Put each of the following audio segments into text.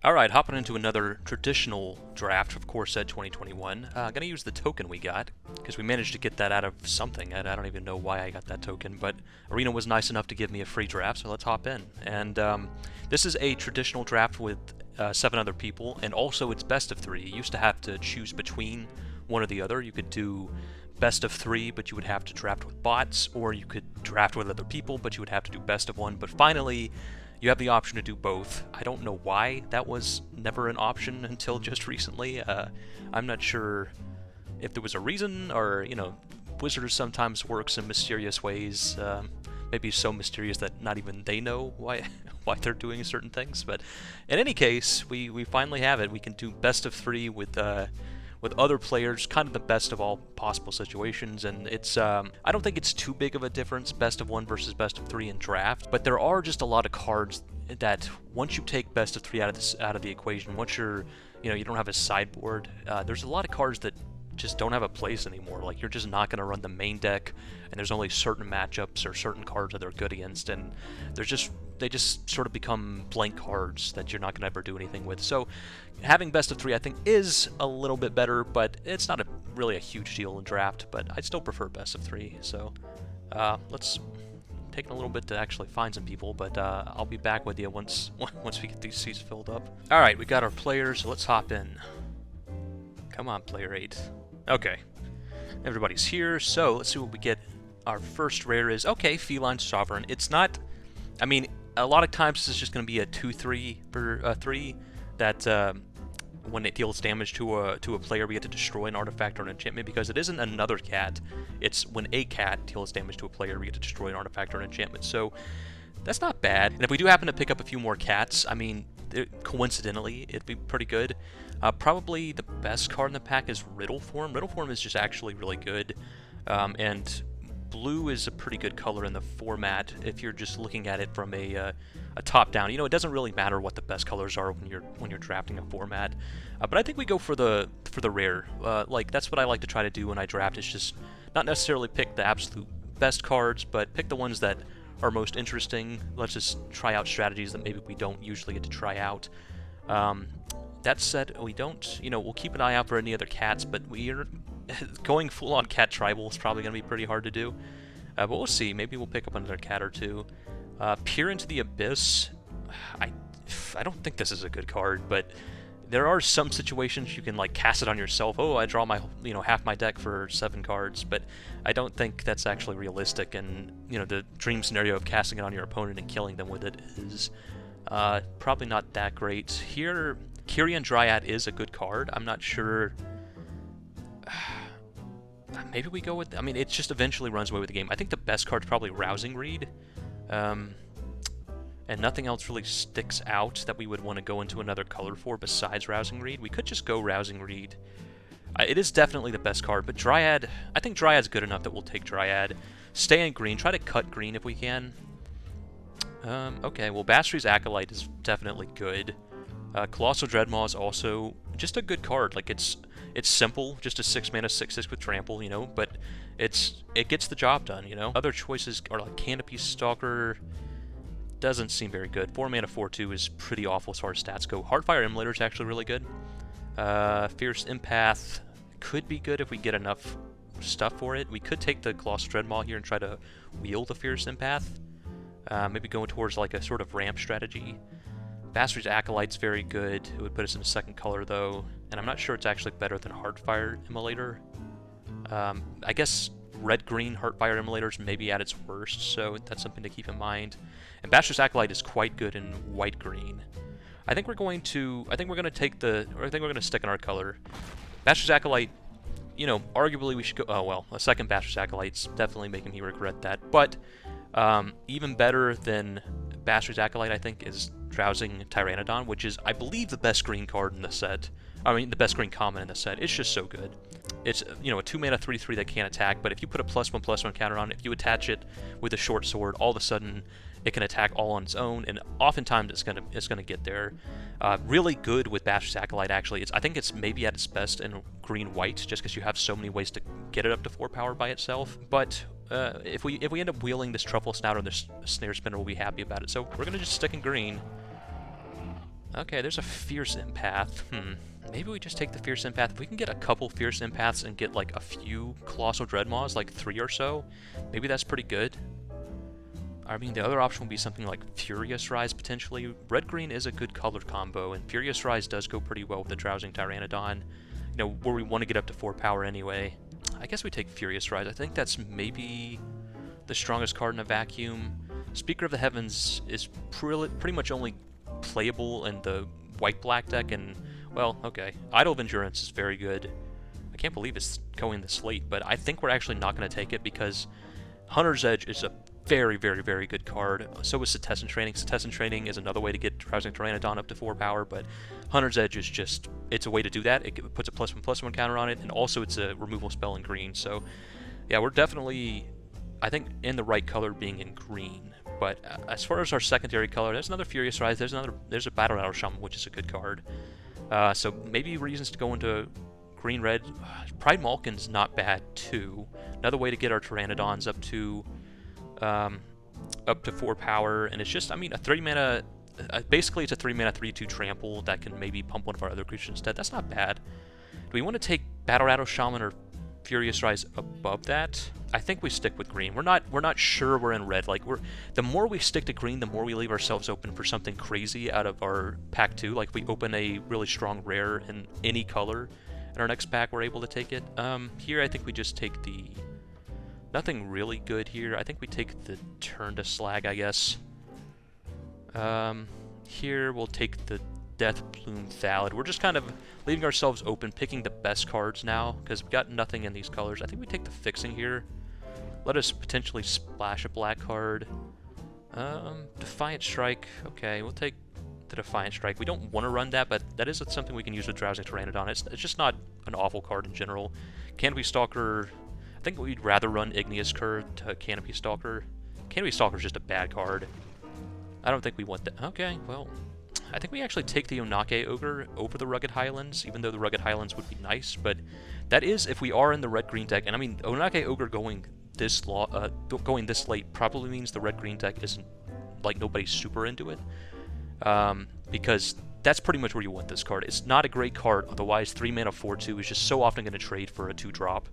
Alright, hopping into another traditional draft of Core Set 2021. Gonna use the token we got, because we managed to get that out of something. I don't even know why I got that token, but Arena was nice enough to give me a free draft, so let's hop in. And this is a traditional draft with 7 other people, and also it's best of 3. You used to have to choose between one or the other. You could do best of 3, but you would have to draft with bots, or you could draft with other people, but you would have to do best of 1. But finally, you have the option to do both. I don't know why that was never an option until just recently. I'm not sure if there was a reason, or, you know, Wizards sometimes works in mysterious ways, maybe so mysterious that not even they know why they're doing certain things. But in any case, we finally have it. We can do best of 3 with other players, kind of the best of all possible situations, and it's I don't think it's too big of a difference, best of 1 versus best of 3 in draft, but there are just a lot of cards that once you take best of 3 out of the equation, once you don't have a sideboard, there's a lot of cards that just don't have a place anymore. Like, you're just not going to run the main deck, and there's only certain matchups or certain cards that they're good against, and they just sort of become blank cards that you're not going to ever do anything with. So having best of 3, I think, is a little bit better, but it's not really a huge deal in draft, but I still prefer best of 3. So let's take a little bit to actually find some people, but I'll be back with you once we get these seats filled up. All right, we got our players, so let's hop in. Come on, player 8. Okay, everybody's here, so let's see what we get. Our first rare is, okay, Feline Sovereign. It's not, I mean, a lot of times this is just going to be a 2/3 for 3 that when it deals damage to a player, we get to destroy an artifact or an enchantment, because it isn't another cat. It's when a cat deals damage to a player, we get to destroy an artifact or an enchantment. So that's not bad. And if we do happen to pick up a few more cats, I mean, coincidentally, it'd be pretty good. Probably the best card in the pack is Riddle Form. Riddle Form is just actually really good, and blue is a pretty good color in the format if you're just looking at it from a top-down. You know, it doesn't really matter what the best colors are when you're drafting a format, but I think we go for the rare. Like, that's what I like to try to do when I draft. Is just not necessarily pick the absolute best cards, but pick the ones that are most interesting. Let's just try out strategies that maybe we don't usually get to try out. That said, we'll keep an eye out for any other cats, but we're going full-on cat tribal is probably going to be pretty hard to do. But we'll see. Maybe we'll pick up another cat or two. Peer into the Abyss. I don't think this is a good card, but there are some situations you can, like, cast it on yourself. Oh, I draw my, half my deck for 7 cards, but I don't think that's actually realistic, and, the dream scenario of casting it on your opponent and killing them with it is probably not that great. Here, Kyrian Dryad is a good card. I'm not sure. Maybe we go with, I mean, it just eventually runs away with the game. I think the best card's probably Rousing Reed. And nothing else really sticks out that we would want to go into another color for besides Rousing Reed. We could just go Rousing Reed. It is definitely the best card, but Dryad, I think Dryad's good enough that we'll take Dryad. Stay in green. Try to cut green if we can. Okay, well, Bastry's Acolyte is definitely good. Colossal Dreadmaw is also just a good card. Like, it's simple, just a 6-mana 6/6 with trample, but it gets the job done, Other choices are like Canopy Stalker. Doesn't seem very good. 4-mana 4/2 is pretty awful as far as stats go. Heartfire Immolator is actually really good. Fierce Empath could be good if we get enough stuff for it. We could take the Colossal Dreadmaw here and try to wield the Fierce Empath. Maybe going towards like a sort of ramp strategy. Bastard's Acolyte's very good. It would put us in a second color, though, and I'm not sure it's actually better than Heartfire Immolator. I guess red-green Heartfire Immolators may be at its worst, so that's something to keep in mind. And Bastard's Acolyte is quite good in white-green. I think we're going to stick in our color. Bastard's Acolyte, arguably we should go. Oh well, a second Bastard's Acolyte's definitely making me regret that. But even better than Bastard's Acolyte, I think, is Drowsing Tyrannodon, which is, I believe, the best green card in the set. I mean, the best green common in the set. It's just so good. It's, a 2-mana 3/3 that can't attack, but if you put a +1/+1 counter on it, if you attach it with a short sword, all of a sudden it can attack all on its own, and oftentimes it's gonna get there. Really good with Bastard's Acolyte, actually. I think it's maybe at its best in green-white, just because you have so many ways to get it up to 4 power by itself. But if we end up wheeling this Truffle Snout or this Snare Spinner, we'll be happy about it. So we're gonna just stick in green. Okay, there's a Fierce Empath. Maybe we just take the Fierce Empath. If we can get a couple Fierce Empaths and get like a few Colossal Dreadmaws, like 3 or so, maybe that's pretty good. I mean, the other option would be something like Furious Rise, potentially. Red-green is a good color combo, and Furious Rise does go pretty well with the Drowsing Pteranodon, you know, where we want to get up to 4 power anyway. I guess we take Furious Rise. I think that's maybe the strongest card in a vacuum. Speaker of the Heavens is pretty much only playable in the white-black deck, and, well, okay. Idol of Endurance is very good. I can't believe it's going this late, but I think we're actually not going to take it because Hunter's Edge is a very, very, very good card. So is Cetessan Training. Cetessan Training is another way to get Drowsing Pteranodon up to 4 power, but Hunter's Edge is just, it's a way to do that. It puts a +1/+1 counter on it, and also it's a removal spell in green. So, yeah, we're definitely, I think, in the right color being in green. But as far as our secondary color, there's another Furious Rise, there's a Battle Rattle Shaman, which is a good card. So maybe reasons to go into green-red. Pride Malkin's not bad, too. Another way to get our Pteranodons up to 4 power, and it's just, I mean, a 3-mana, basically it's a 3-mana 3/2 trample that can maybe pump one of our other creatures instead. That's not bad. Do we want to take Battle Rattle Shaman or Furious Rise above that? I think we stick with green. We're not sure we're in red. Like, the more we stick to green, the more we leave ourselves open for something crazy out of our pack 2. Like, if we open a really strong rare in any color in our next pack, we're able to take it. Here I think we just take the, nothing really good here. I think we take the Turn to Slag, I guess. Here we'll take the Deathbloom Thallid. We're just kind of leaving ourselves open, picking the best cards now, because we've got nothing in these colors. I think we take the Fixing here. Let us potentially splash a black card. Defiant Strike. Okay, we'll take the Defiant Strike. We don't want to run that, but that is something we can use with Drowsing Pteranodon. It's just not an awful card in general. Canopy Stalker, I think we'd rather run Igneous Cur to Canopy Stalker. Canopy Stalker is just a bad card. I don't think we want that. Okay, well, I think we actually take the Onake Ogre over the Rugged Highlands, even though the Rugged Highlands would be nice, but that is if we are in the red-green deck. And I mean, Onake Ogre going this late probably means the red-green deck isn't, like, nobody's super into it, because that's pretty much where you want this card. It's not a great card, otherwise 3 mana 4/2 is just so often going to trade for a 2-drop,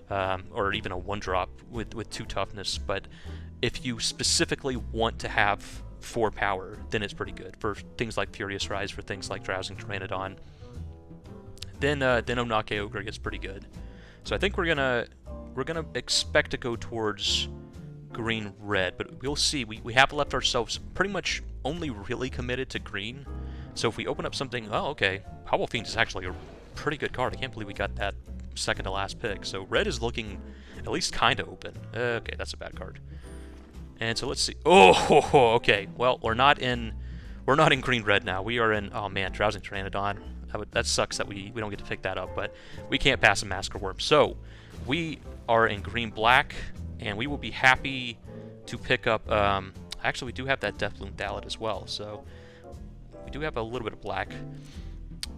or even a 1-drop with 2 toughness, but if you specifically want to have 4 power, then it's pretty good for things like Furious Rise, for things like Drowsing Pteranodon. Then Onake Ogre gets pretty good. So I think we're gonna expect to go towards green-red, but we'll see. We have left ourselves pretty much only really committed to green. So if we open up something, oh, okay, Hobble Fiend is actually a pretty good card. I can't believe we got that second to last pick. So red is looking at least kind of open. Okay, that's a bad card. And so let's see. Oh, okay. Well, we're not in green-red now. We are in, oh man, Drowsing Pteranodon. That sucks that we don't get to pick that up, but we can't pass a Masker Worm. So we are in green-black, and we will be happy to pick up, actually we do have that Deathbloom Thallid as well, so we do have a little bit of black.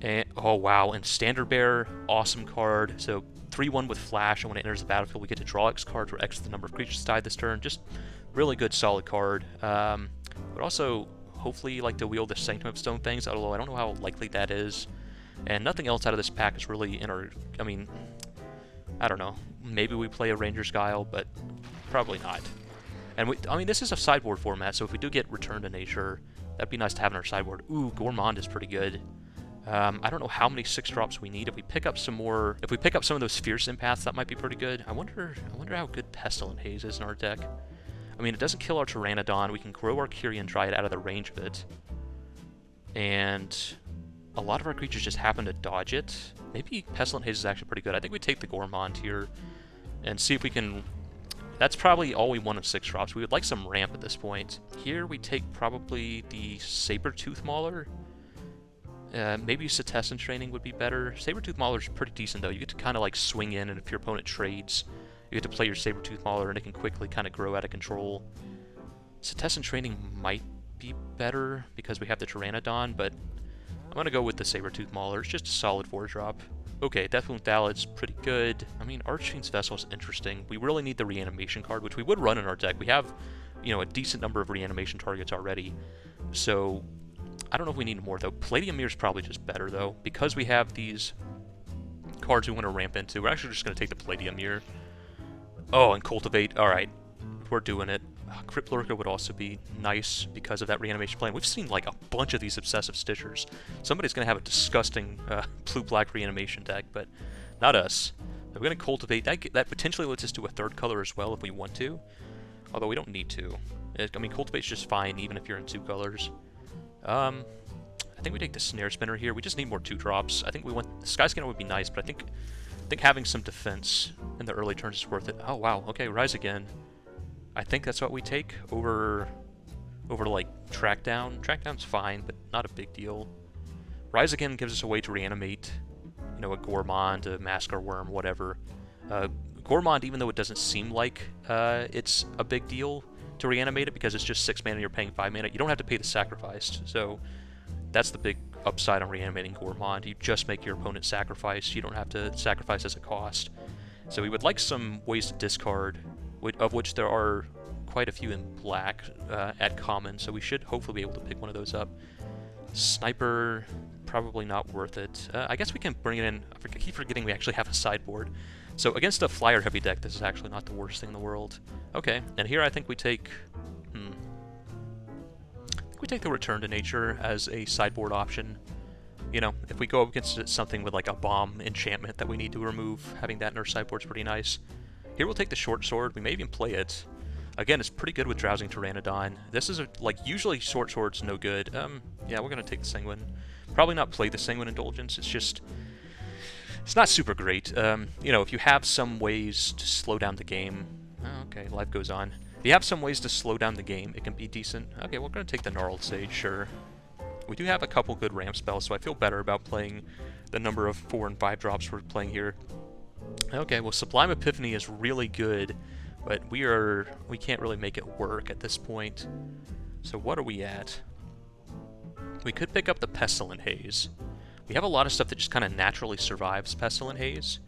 And, oh wow, and Standard Bearer, awesome card. So 3/1 with Flash, and when it enters the battlefield, we get to draw X cards, or X is the number of creatures died this turn. Just really good, solid card. But also, hopefully, like to wield the Sanctum of Stone things, although I don't know how likely that is. And nothing else out of this pack is really in our, I mean, I don't know. Maybe we play a Ranger's Guile, but probably not. And I mean, this is a sideboard format, so if we do get Return to Nature, that'd be nice to have in our sideboard. Ooh, Gourmand is pretty good. I don't know how many 6-drops we need. If we pick up some more, if we pick up some of those Fierce Empaths, that might be pretty good. I wonder how good Pestilent Haze is in our deck. I mean, it doesn't kill our Pteranodon. We can grow our Kyrian Dryad out of the range of it. And a lot of our creatures just happen to dodge it. Maybe Pestilent Haze is actually pretty good. I think we take the Gourmand here and see if we can... That's probably all we want of 6-drops. We would like some ramp at this point. Here we take probably the Saber-Tooth Mauler. Maybe Cetessan Training would be better. Saber-Tooth Mauler is pretty decent, though. You get to kind of like swing in, and if your opponent trades, you get to play your Saber-Tooth Mauler, and it can quickly kind of grow out of control. Cetessan Training might be better because we have the Pteranodon, but I'm going to go with the Saber-Tooth Mauler. It's just a solid 4-drop. Okay, Deathbloom Thallid's pretty good. I mean, Archfiend's Vessel is interesting. We really need the Reanimation card, which we would run in our deck. We have, you know, a decent number of Reanimation targets already. So I don't know if we need more, though. Palladium Mirror is probably just better, though. Because we have these cards we want to ramp into, we're actually just going to take the Palladium Mirror. Oh, and Cultivate. Alright. We're doing it. Crypt Lurker would also be nice because of that reanimation plan. We've seen, like, a bunch of these Obsessive Stitchers. Somebody's going to have a disgusting blue-black reanimation deck, but not us. We're going to Cultivate. That potentially lets us do a third color as well if we want to. Although we don't need to. I mean, Cultivate's just fine, even if you're in 2 colors. I think we take the Snare Spinner here. We just need more 2-drops. I think we want... Skyscanner would be nice, but I think having some defense in the early turns is worth it. Oh, wow. Okay, Rise Again. I think that's what we take over like, Track Down. Track Down's fine, but not a big deal. Rise Again gives us a way to reanimate, you know, a Gourmand, a Maskar Worm, whatever. Gourmand, even though it doesn't seem like it's a big deal to reanimate it because it's just 6 mana and you're paying 5 mana, you don't have to pay the sacrifice. So that's the big upside on reanimating Gourmand. You just make your opponent sacrifice. You don't have to sacrifice as a cost. So we would like some ways to discard, of which there are quite a few in black at common, so we should hopefully be able to pick one of those up. Sniper, probably not worth it. I guess we can bring it in. I keep forgetting we actually have a sideboard. So against a flyer heavy deck, this is actually not the worst thing in the world. Okay, and here I think we take... we take the Return to Nature as a sideboard option. You know, if we go up against something with like a bomb enchantment that we need to remove, having that in our sideboard's pretty nice. Here we'll take the Short Sword. We may even play it. Again, it's pretty good with Drowsing Pteranodon. This is, like, usually Short Sword's no good. Yeah, we're going to take the Sanguine. Probably not play the Sanguine Indulgence. It's just... It's not super great. You know, if you have some ways to slow down the game... Oh, okay, life goes on. If you have some ways to slow down the game, it can be decent. Okay, we're going to take the Gnarled Sage, sure. We do have a couple good ramp spells, so I feel better about playing the number of 4 and 5 drops we're playing here. Okay, well, Sublime Epiphany is really good, but we can't really make it work at this point. So what are we at? We could pick up the Pestilent Haze. We have a lot of stuff that just kind of naturally survives Pestilent Haze.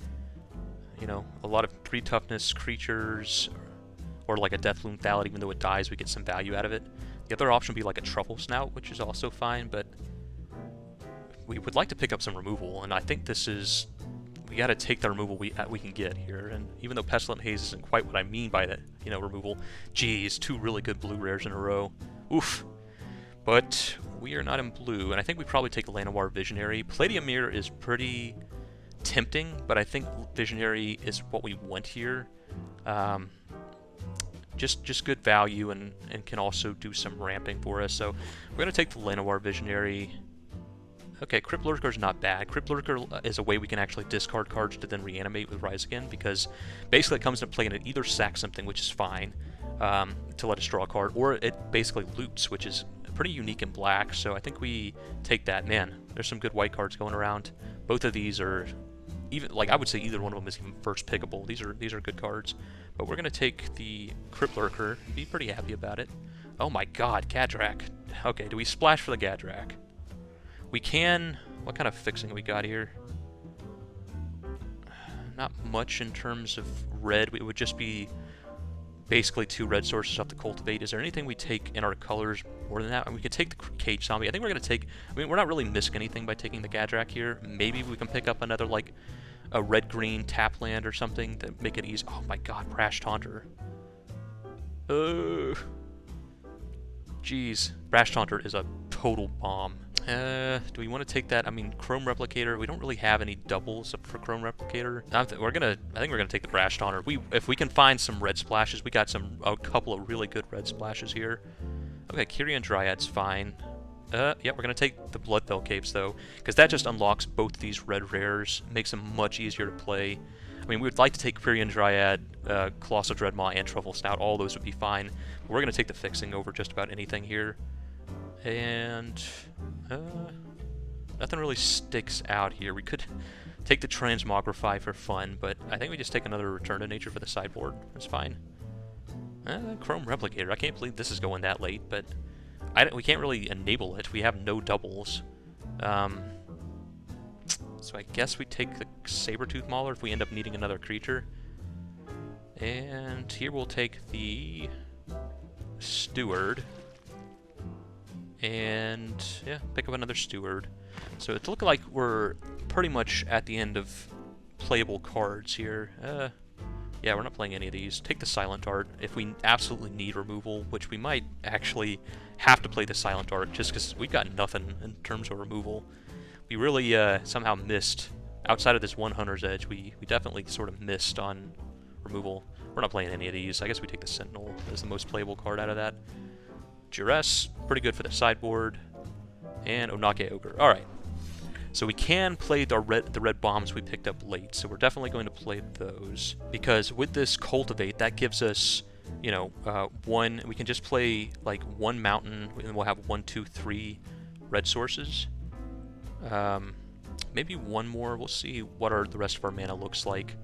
You know, a lot of 3 toughness creatures, or like a Deathloom Thallid, even though it dies, we get some value out of it. The other option would be like a Truffle Snout, which is also fine, but we would like to pick up some removal, and I think this is... We gotta take the removal we can get here, and even though Pestilent Haze isn't quite what I mean by that, you know, removal, geez, 2 really good blue rares in a row. Oof. But we are not in blue, and I think we probably take Llanowar Visionary. Palladium Mirror is pretty tempting, but I think Visionary is what we want here. Just good value and can also do some ramping for us. So we're gonna take the Llanowar Visionary. Okay, Crypt Lurker's not bad. Crypt Lurker is a way we can actually discard cards to then reanimate with Rise Again, because basically it comes into play and it either sacks something, which is fine, to let us draw a card, or it basically loots, which is pretty unique in black, so I think we take that. Man, there's some good white cards going around. Both of these are, even, like, I would say either one of them is even first pickable. These are good cards. But we're going to take the Crypt Lurker, be pretty happy about it. Oh my god, Gadrak. Okay, do we splash for the Gadrak? We can... What kind of fixing we got here? Not much in terms of red. It would just be basically 2 red sources off the Cultivate. Is there anything we take in our colors more than that? I mean, we could take the Cage Zombie. I think we're going to take... I mean, we're not really missing anything by taking the Gadrak here. Maybe we can pick up another, like, a red-green tap land or something to make it easy. Oh my god, Brash Taunter. Jeez. Brash Taunter is a total bomb. Do we want to take that? I mean, Chrome Replicator, we don't really have any doubles for Chrome Replicator. I think we're gonna take the Brash Taunter. If we can find some red splashes, we got a couple of really good red splashes here. Okay, Kyrian Dryad's fine. Yeah, we're gonna take the Bloodfell Capes though, because that just unlocks both these red rares, makes them much easier to play. I mean, we would like to take Kyrian Dryad, Colossal Dreadmaw, and Truffle Snout. All those would be fine. But we're gonna take the fixing over just about anything here. And nothing really sticks out here. We could take the Transmogrify for fun, but I think we just take another Return to Nature for the sideboard. That's fine. Chrome Replicator. I can't believe this is going that late, but we can't really enable it. We have no doubles. So I guess we take the Sabertooth Mauler if we end up needing another creature. And here we'll take the Steward. And, yeah, pick up another steward. So it's looking like we're pretty much at the end of playable cards here. Yeah, we're not playing any of these. Take the Silent Art if we absolutely need removal, which we might actually have to play the Silent Art just because we've got nothing in terms of removal. We really somehow missed, outside of this one Hunter's Edge, we definitely sort of missed on removal. We're not playing any of these. I guess we take the Sentinel as the most playable card out of that. Duress, pretty good for the sideboard. And Onake Ogre. Alright. So we can play the red bombs we picked up late, so we're definitely going to play those. Because with this Cultivate, that gives us, you know, we can just play like one mountain, and we'll have 1, 2, 3 red sources. Maybe one more, we'll see what the rest of our mana looks like.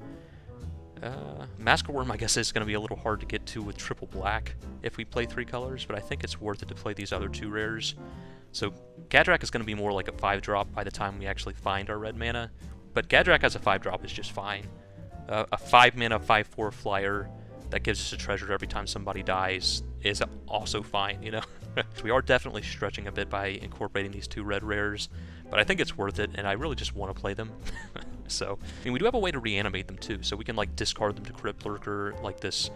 Masker Worm, I guess, is going to be a little hard to get to with triple black if we play 3 colors, but I think it's worth it to play these other 2 rares. So Gadrak is going to be more like a 5-drop by the time we actually find our red mana, but Gadrak as a 5-drop is just fine. A 5-mana, 5/4 flyer that gives us a treasure every time somebody dies is also fine, you know? So we are definitely stretching a bit by incorporating these 2 red rares, but I think it's worth it, and I really just want to play them. So, I mean, we do have a way to reanimate them too, so we can like discard them to Crypt Lurker like this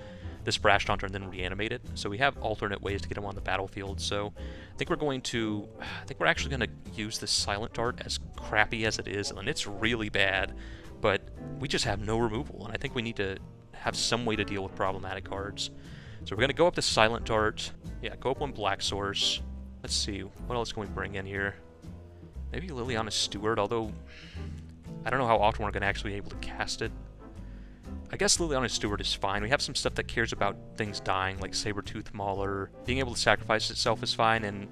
Brash Taunter and then reanimate it. So we have alternate ways to get them on the battlefield. So I think we're actually going to use this Silent Dart, as crappy as it is, and it's really bad, but we just have no removal, and I think we need to have some way to deal with problematic cards. So we're going to go up the Silent Dart. Yeah, go up 1 black source. Let's see, what else can we bring in here? Maybe Liliana Steward, although I don't know how often we're going to actually be able to cast it. I guess Liliana Steward is fine. We have some stuff that cares about things dying, like Sabertooth Mauler. Being able to sacrifice itself is fine, and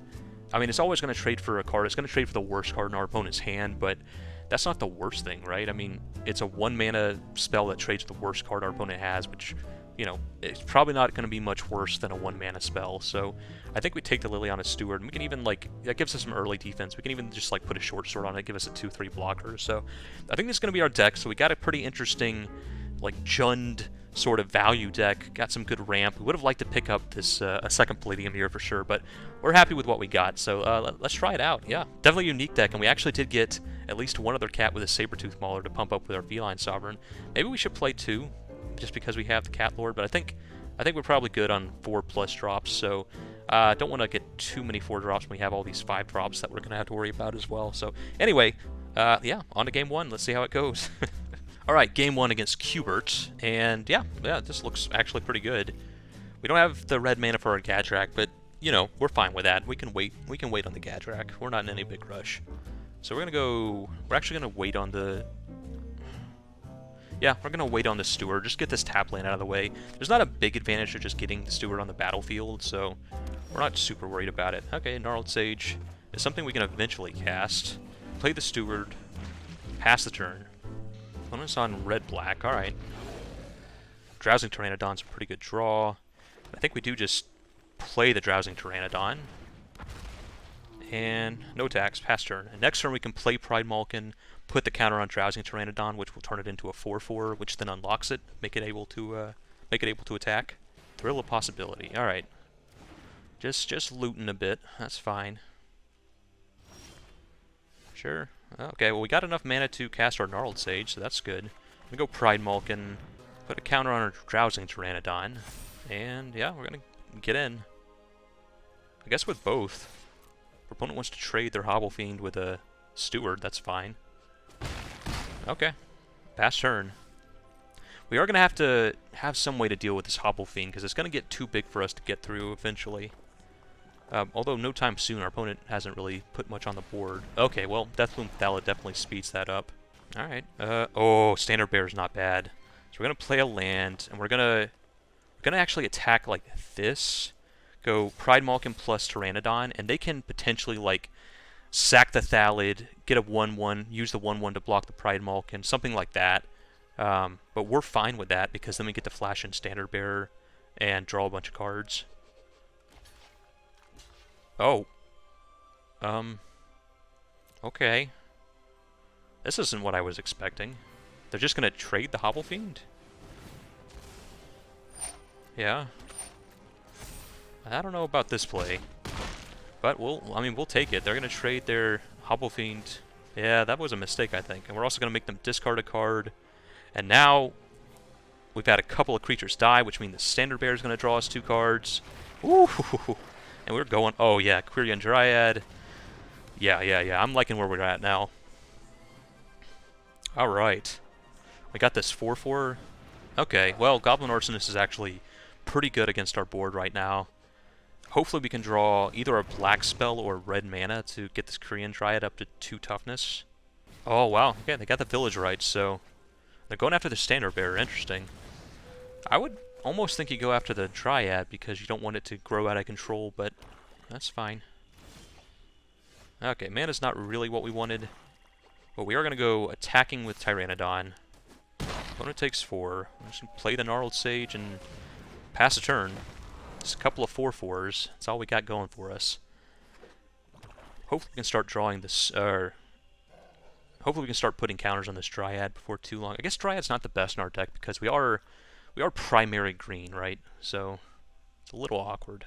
I mean, it's always going to trade for a card. It's going to trade for the worst card in our opponent's hand, but that's not the worst thing, right? I mean, it's a 1-mana spell that trades for the worst card our opponent has, which, you know, it's probably not going to be much worse than a 1-mana spell. So I think we take the Liliana Steward, and we can even, like, that gives us some early defense. We can even just, like, put a short sword on it, give us a 2/3 blocker. So I think this is going to be our deck. So we got a pretty interesting, like, Jund sort of value deck. Got some good ramp. We would have liked to pick up this a second Palladium here for sure, but we're happy with what we got. So let's try it out. Yeah, definitely a unique deck, and we actually did get at least one other cat with a Sabertooth Mauler to pump up with our Feline Sovereign. Maybe we should play 2, just because we have the Cat Lord, but I think we're probably good on 4+ drops, so don't want to get too many 4 drops when we have all these 5 drops that we're going to have to worry about as well. So anyway, yeah, on to game 1. Let's see how it goes. Alright, game 1 against Cubert, and yeah, this looks actually pretty good. We don't have the red mana for our Gadrak, but, you know, we're fine with that. We can wait on the Gadrak. We're not in any big rush. So we're actually going to wait on the... Yeah, we're going to wait on the Steward, just get this tap land out of the way. There's not a big advantage of just getting the Steward on the battlefield, so we're not super worried about it. Okay, Gnarled Sage is something we can eventually cast. Play the Steward, pass the turn. Opponent's on red-black, alright. Drowsing Pteranodon's a pretty good draw. I think we do just play the Drowsing Pteranodon. And no attacks, pass turn. And next turn we can play Pride Malkin, put the counter on Drowsing Pteranodon, which will turn it into a 4/4, which then unlocks it, make it able to attack. Thrill of Possibility. Alright. Just looting a bit, that's fine. Sure. Okay, well we got enough mana to cast our Gnarled Sage, so that's good. We go Pride Malkin, put a counter on our Drowsing Pteranodon, and yeah, we're gonna get in. I guess with both. If our opponent wants to trade their Hobble Fiend with a Steward, that's fine. Okay. Pass turn. We are gonna have to have some way to deal with this Hobble Fiend, because it's gonna get too big for us to get through eventually. Although no time soon, our opponent hasn't really put much on the board. Okay, well, Deathbloom Thala definitely speeds that up. Alright. Oh, Standard Bear is not bad. So we're going to play a land, and we're gonna actually attack like this. Go Pride Malkin plus Pteranodon, and they can potentially, like, sack the Thalid, get a 1/1, use the 1/1 to block the Pride Malkin, something like that. But we're fine with that, because then we get to flash in Standard Bearer and draw a bunch of cards. Oh. Okay. This isn't what I was expecting. They're just gonna trade the Hobble Fiend? Yeah. I don't know about this play. But I mean, we'll take it. They're going to trade their Hobble Fiend. Yeah, that was a mistake, I think. And we're also going to make them discard a card. And now we've had a couple of creatures die, which means the Standard Bear is going to draw us 2 cards. Ooh, and we're going. Oh yeah, Quirion Dryad. Yeah. I'm liking where we're at now. All right, we got this 4/4. Okay, well, Goblin Arsonist is actually pretty good against our board right now. Hopefully we can draw either a black spell or red mana to get this Quirion Dryad up to 2 toughness. Oh, wow. Okay, they got the village right, so they're going after the Standard Bearer. Interesting. I would almost think you go after the Dryad because you don't want it to grow out of control, but that's fine. Okay, mana's not really what we wanted, but we are going to go attacking with Tyrannodon. Opponent takes 4. I'm just going to play the Gnarled Sage and pass a turn. Just a couple of 4/4s. That's all we got going for us. Hopefully we can start drawing this, hopefully we can start putting counters on this Dryad before too long. I guess Dryad's not the best in our deck because we are primary green, right? So it's a little awkward.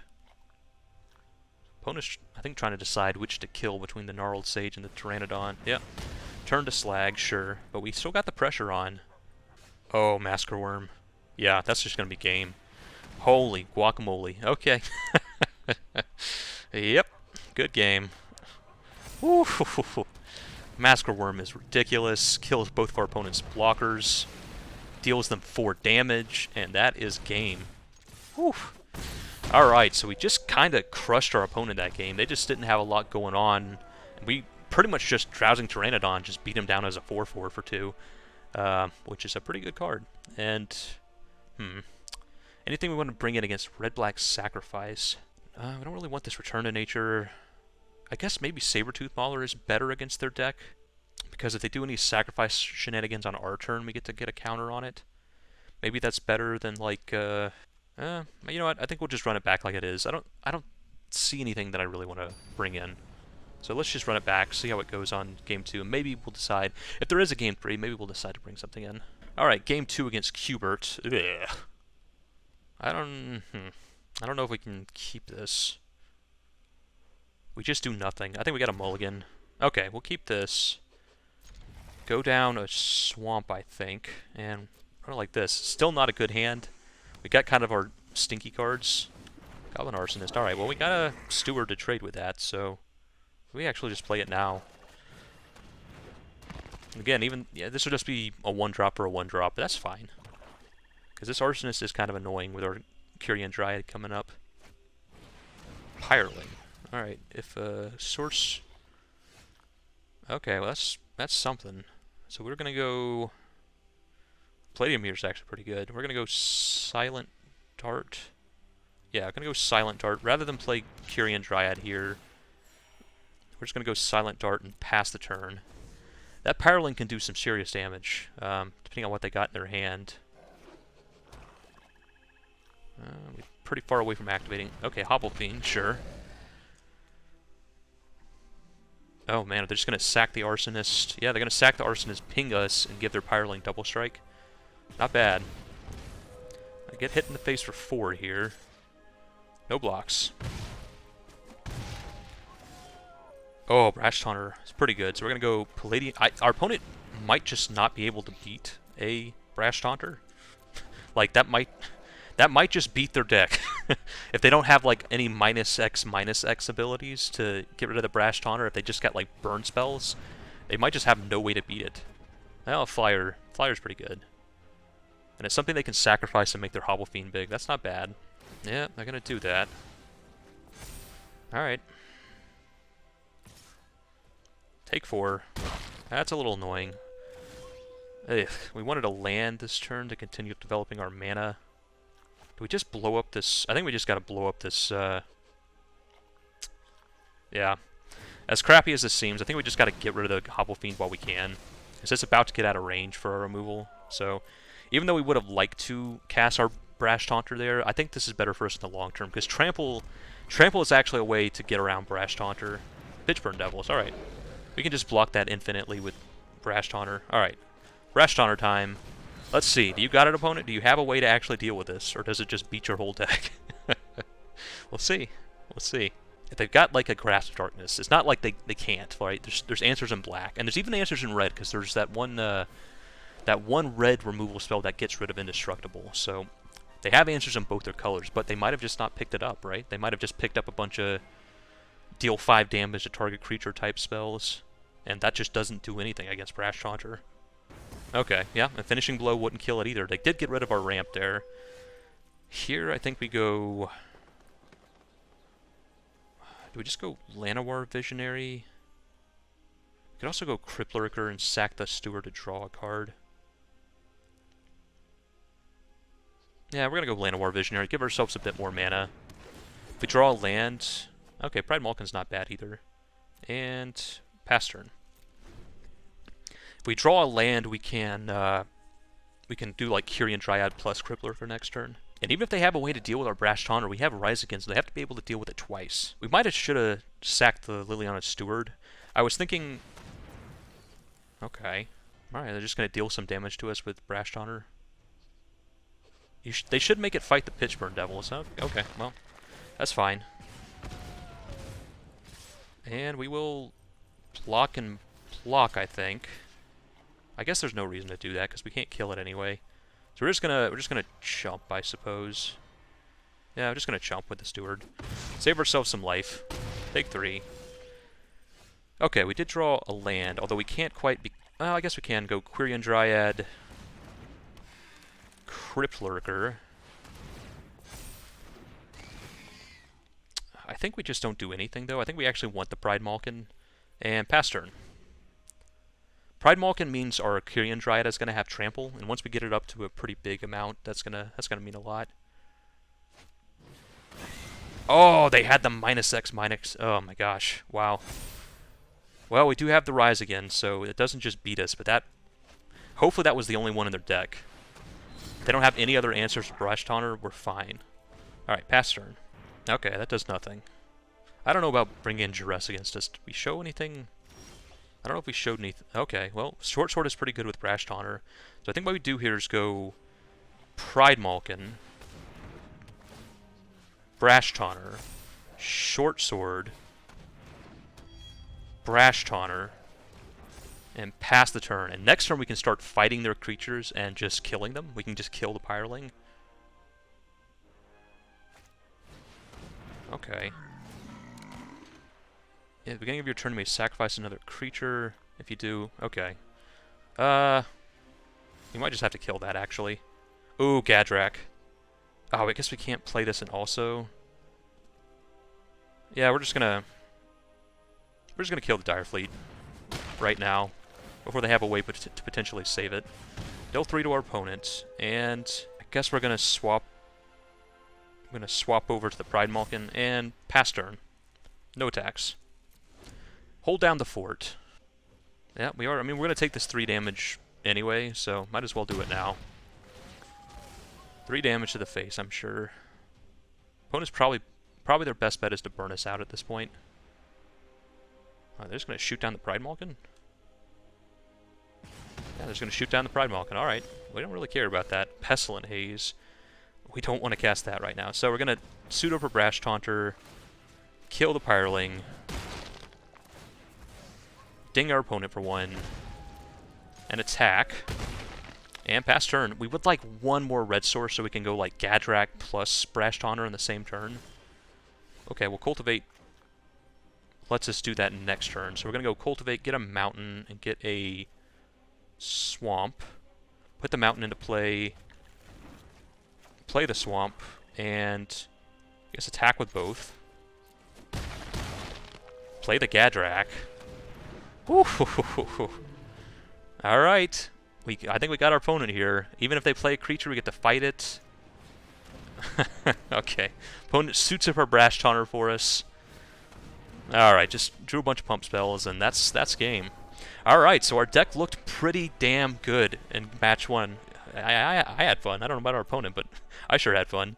Opponent's, I think, trying to decide which to kill between the Gnarled Sage and the Pteranodon. Yeah. Turn to Slag, sure. But we still got the pressure on. Oh, Masker Worm. Yeah, that's just going to be game. Holy guacamole. Okay. Yep. Good game. Woo. Masker Worm is ridiculous. Kills both of our opponent's blockers. Deals them 4 damage. And that is game. Woo. Alright, so we just kind of crushed our opponent that game. They just didn't have a lot going on. We pretty much just Drowsing Pteranodon just beat him down as a 4/4 for 2. Which is a pretty good card. And, anything we want to bring in against Red-Black Sacrifice? We don't really want this Return to Nature. I guess maybe Sabertooth Mauler is better against their deck, because if they do any sacrifice shenanigans on our turn, we get to get a counter on it. Maybe that's better than, like, you know what? I think we'll just run it back like it is. I don't see anything that I really want to bring in. So let's just run it back, see how it goes on Game 2, and maybe we'll decide. If there is a Game 3, maybe we'll decide to bring something in. Alright, Game 2 against Cubert. Ugh. I don't know if we can keep this. We just do nothing. I think we got a mulligan. Okay, we'll keep this. Go down a swamp, I think, and run it like this. Still not a good hand. We got kind of our stinky cards. Goblin Arsonist. Alright, well, we got a Steward to trade with that, so we actually just play it now. Again, this will just be a 1-drop or a 1-drop, but that's fine. Because this Arsonist is kind of annoying with our Quirion Dryad coming up. Hireling. Alright, if source... Okay, well that's something. So we're going to go... Palladium Meteor is actually pretty good. We're going to go Silent Dart. Yeah, I'm going to go Silent Dart. Rather than play Quirion Dryad here, we're just going to go Silent Dart and pass the turn. That Pyroling can do some serious damage, depending on what they got in their hand. We're pretty far away from activating. Okay, Hobble Fiend, sure. Oh man, they're just going to sack the Arsonist. Yeah, they're going to sack the Arsonist, ping us, and give their Pyroling double strike. Not bad. I get hit in the face for 4 here. No blocks. Oh, Brash Taunter is pretty good. So we're going to go Palladium. Our opponent might just not be able to beat a Brash Taunter. Like, that might just beat their deck. If they don't have, like, any -X abilities to get rid of the Brash Taunter, if they just got, like, burn spells, they might just have no way to beat it. Well, Flyer's pretty good. And it's something they can sacrifice to make their Hobble Fiend big. That's not bad. Yeah, they're going to do that. Alright. Take 4. That's a little annoying. Ugh, we wanted to land this turn to continue developing our mana. Do we just blow up this... I think we just got to blow up this... Yeah. As crappy as this seems, I think we just got to get rid of the Hobble Fiend while we can. Because it's about to get out of range for our removal. So, even though we would have liked to cast our Brash Taunter there, I think this is better for us in the long term. Because Trample is actually a way to get around Brash Taunter. Pitchburn Devils, alright. We can just block that infinitely with Brash Taunter. Alright. Brash Taunter time. Let's see. Do you got an opponent? Do you have a way to actually deal with this? Or does it just beat your whole deck? We'll see. We'll see. if they've got like a Grasp of Darkness, it's not like they can't, right? There's answers in black, and there's even answers in red, because there's that one red removal spell that gets rid of Indestructible. So they have answers in both their colors, but they might have just not picked it up, right? They might have just picked up a bunch of deal 5 damage to target creature type spells, and that just doesn't do anything against Brash Taunter. Okay, yeah, and Finishing Blow wouldn't kill it either. They did get rid of our ramp there. Here, I think we go... Do we just go Llanowar Visionary? We could also go Crypt Lurker and sack the Steward to draw a card. Yeah, we're gonna go Llanowar Visionary, give ourselves a bit more mana. If we draw a land... Okay, Pride Malkin's not bad either. And... pass turn. If we draw a land, we can do like Kyrian Dryad plus Crypt Lurker next turn. And even if they have a way to deal with our Brash Taunter, we have Rise Again, so they have to be able to deal with it twice. We might have should have sacked the Liliana Steward. I was thinking... Okay. Alright, they're just going to deal some damage to us with Brash Taunter. They should make it fight the Pitchburn Devils. Okay, well, that's fine. And we will block and block, I think. I guess there's no reason to do that, because we can't kill it anyway. So we're just gonna chump, I suppose. Yeah, we're just gonna chump with the Steward. Save ourselves some life. Take 3. Okay, we did draw a land, although we can't quite be... Well, I guess we can go Kyrian Dryad, Crypt Lurker. I think we just don't do anything, though. I think we actually want the Pride Malkin. And pass turn. Pride Malkin means our Kyrian Dryad is going to have Trample, and once we get it up to a pretty big amount, that's gonna mean a lot. Oh, they had the -X-. Oh my gosh, wow. Well, we do have the Rise Again, so it doesn't just beat us, but that... Hopefully that was the only one in their deck. If they don't have any other answers for Brash Taunter, we're fine. Alright, pass turn. Okay, that does nothing. I don't know about bringing in Duress against us. Did we show anything? I don't know if we showed anything. Okay, well, Short Sword is pretty good with Brash Taunter. So I think what we do here is go Pride Malkin, Brash Taunter, Short Sword, Brash Taunter, and pass the turn. And next turn we can start fighting their creatures and just killing them. We can just kill the Pyreling. Okay. Yeah, at the beginning of your turn, you may sacrifice another creature. If you do, okay. You might just have to kill that, actually. Ooh, Gadrak. Oh, I guess we can't play this and also... Yeah, we're just gonna kill the Dire Fleet right now, before they have a way to potentially save it. Deal 3 to our opponent, and I guess we're gonna swap... I'm gonna swap over to the Pride Malkin, and pass turn. No attacks. Hold down the fort. Yeah, we are. I mean, we're gonna take this 3 damage anyway, so might as well do it now. 3 damage to the face, I'm sure. Opponent's probably their best bet is to burn us out at this point. They're just gonna shoot down the Pride Malkin? Yeah, they're just gonna shoot down the Pride Malkin. Alright. We don't really care about that. Pestilent Haze. We don't want to cast that right now. So we're gonna pseudo for Brash Taunter, kill the Pyreling, ding our opponent for 1, and attack, and pass turn. We would like 1 more red source so we can go like Gadrak plus Brash Taunter in the same turn. Okay, well, Cultivate lets us do that next turn. So we're going to go Cultivate, get a Mountain, and get a Swamp. Put the Mountain into play, play the Swamp, and I guess attack with both. Play the Gadrak. Alright. I think we got our opponent here. Even if they play a creature, we get to fight it. Okay. Opponent suits up our Brash Taunter for us. Alright, just drew a bunch of pump spells, and that's game. Alright, so our deck looked pretty damn good in match 1. I had fun. I don't know about our opponent, but I sure had fun.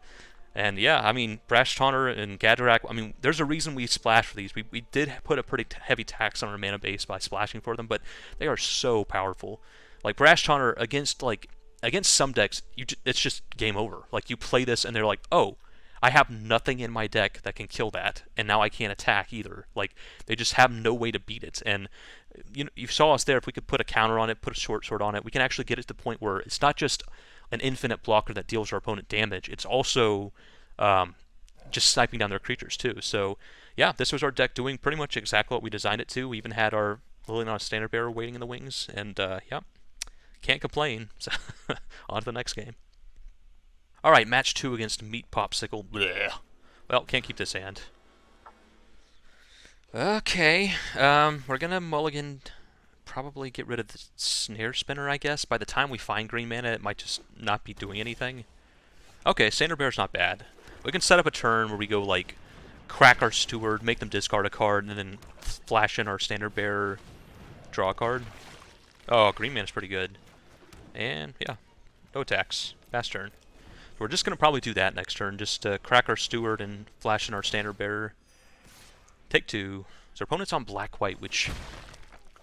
And yeah, I mean, Brash Taunter and Gadrak, I mean, there's a reason we splash for these. We did put a pretty heavy tax on our mana base by splashing for them, but they are so powerful. Like, Brash Taunter against some decks, it's just game over. Like, you play this and they're like, oh, I have nothing in my deck that can kill that, and now I can't attack either. Like, they just have no way to beat it. And you saw us there. If we could put a counter on it, put a short sword on it, we can actually get it to the point where it's not just an infinite blocker that deals our opponent damage. It's also just sniping down their creatures too. So yeah, this was our deck doing pretty much exactly what we designed it to. We even had our Felines standard bearer waiting in the wings, and yeah, can't complain. So on to the next game. All right, match 2 against Meat Popsicle. Blech. Well, can't keep this hand. Okay, we're gonna mulligan, probably get rid of the snare spinner, I guess. By the time we find green mana, it might just not be doing anything. Okay, standard bearer's not bad. We can set up a turn where we go like crack our steward, make them discard a card, and then flash in our standard bearer, draw a card. Oh, green mana's pretty good. And yeah, no attacks. Fast turn. We're just going to probably do that next turn, just crack our steward and flash in our standard bearer. Take 2. So our opponent's on black-white, which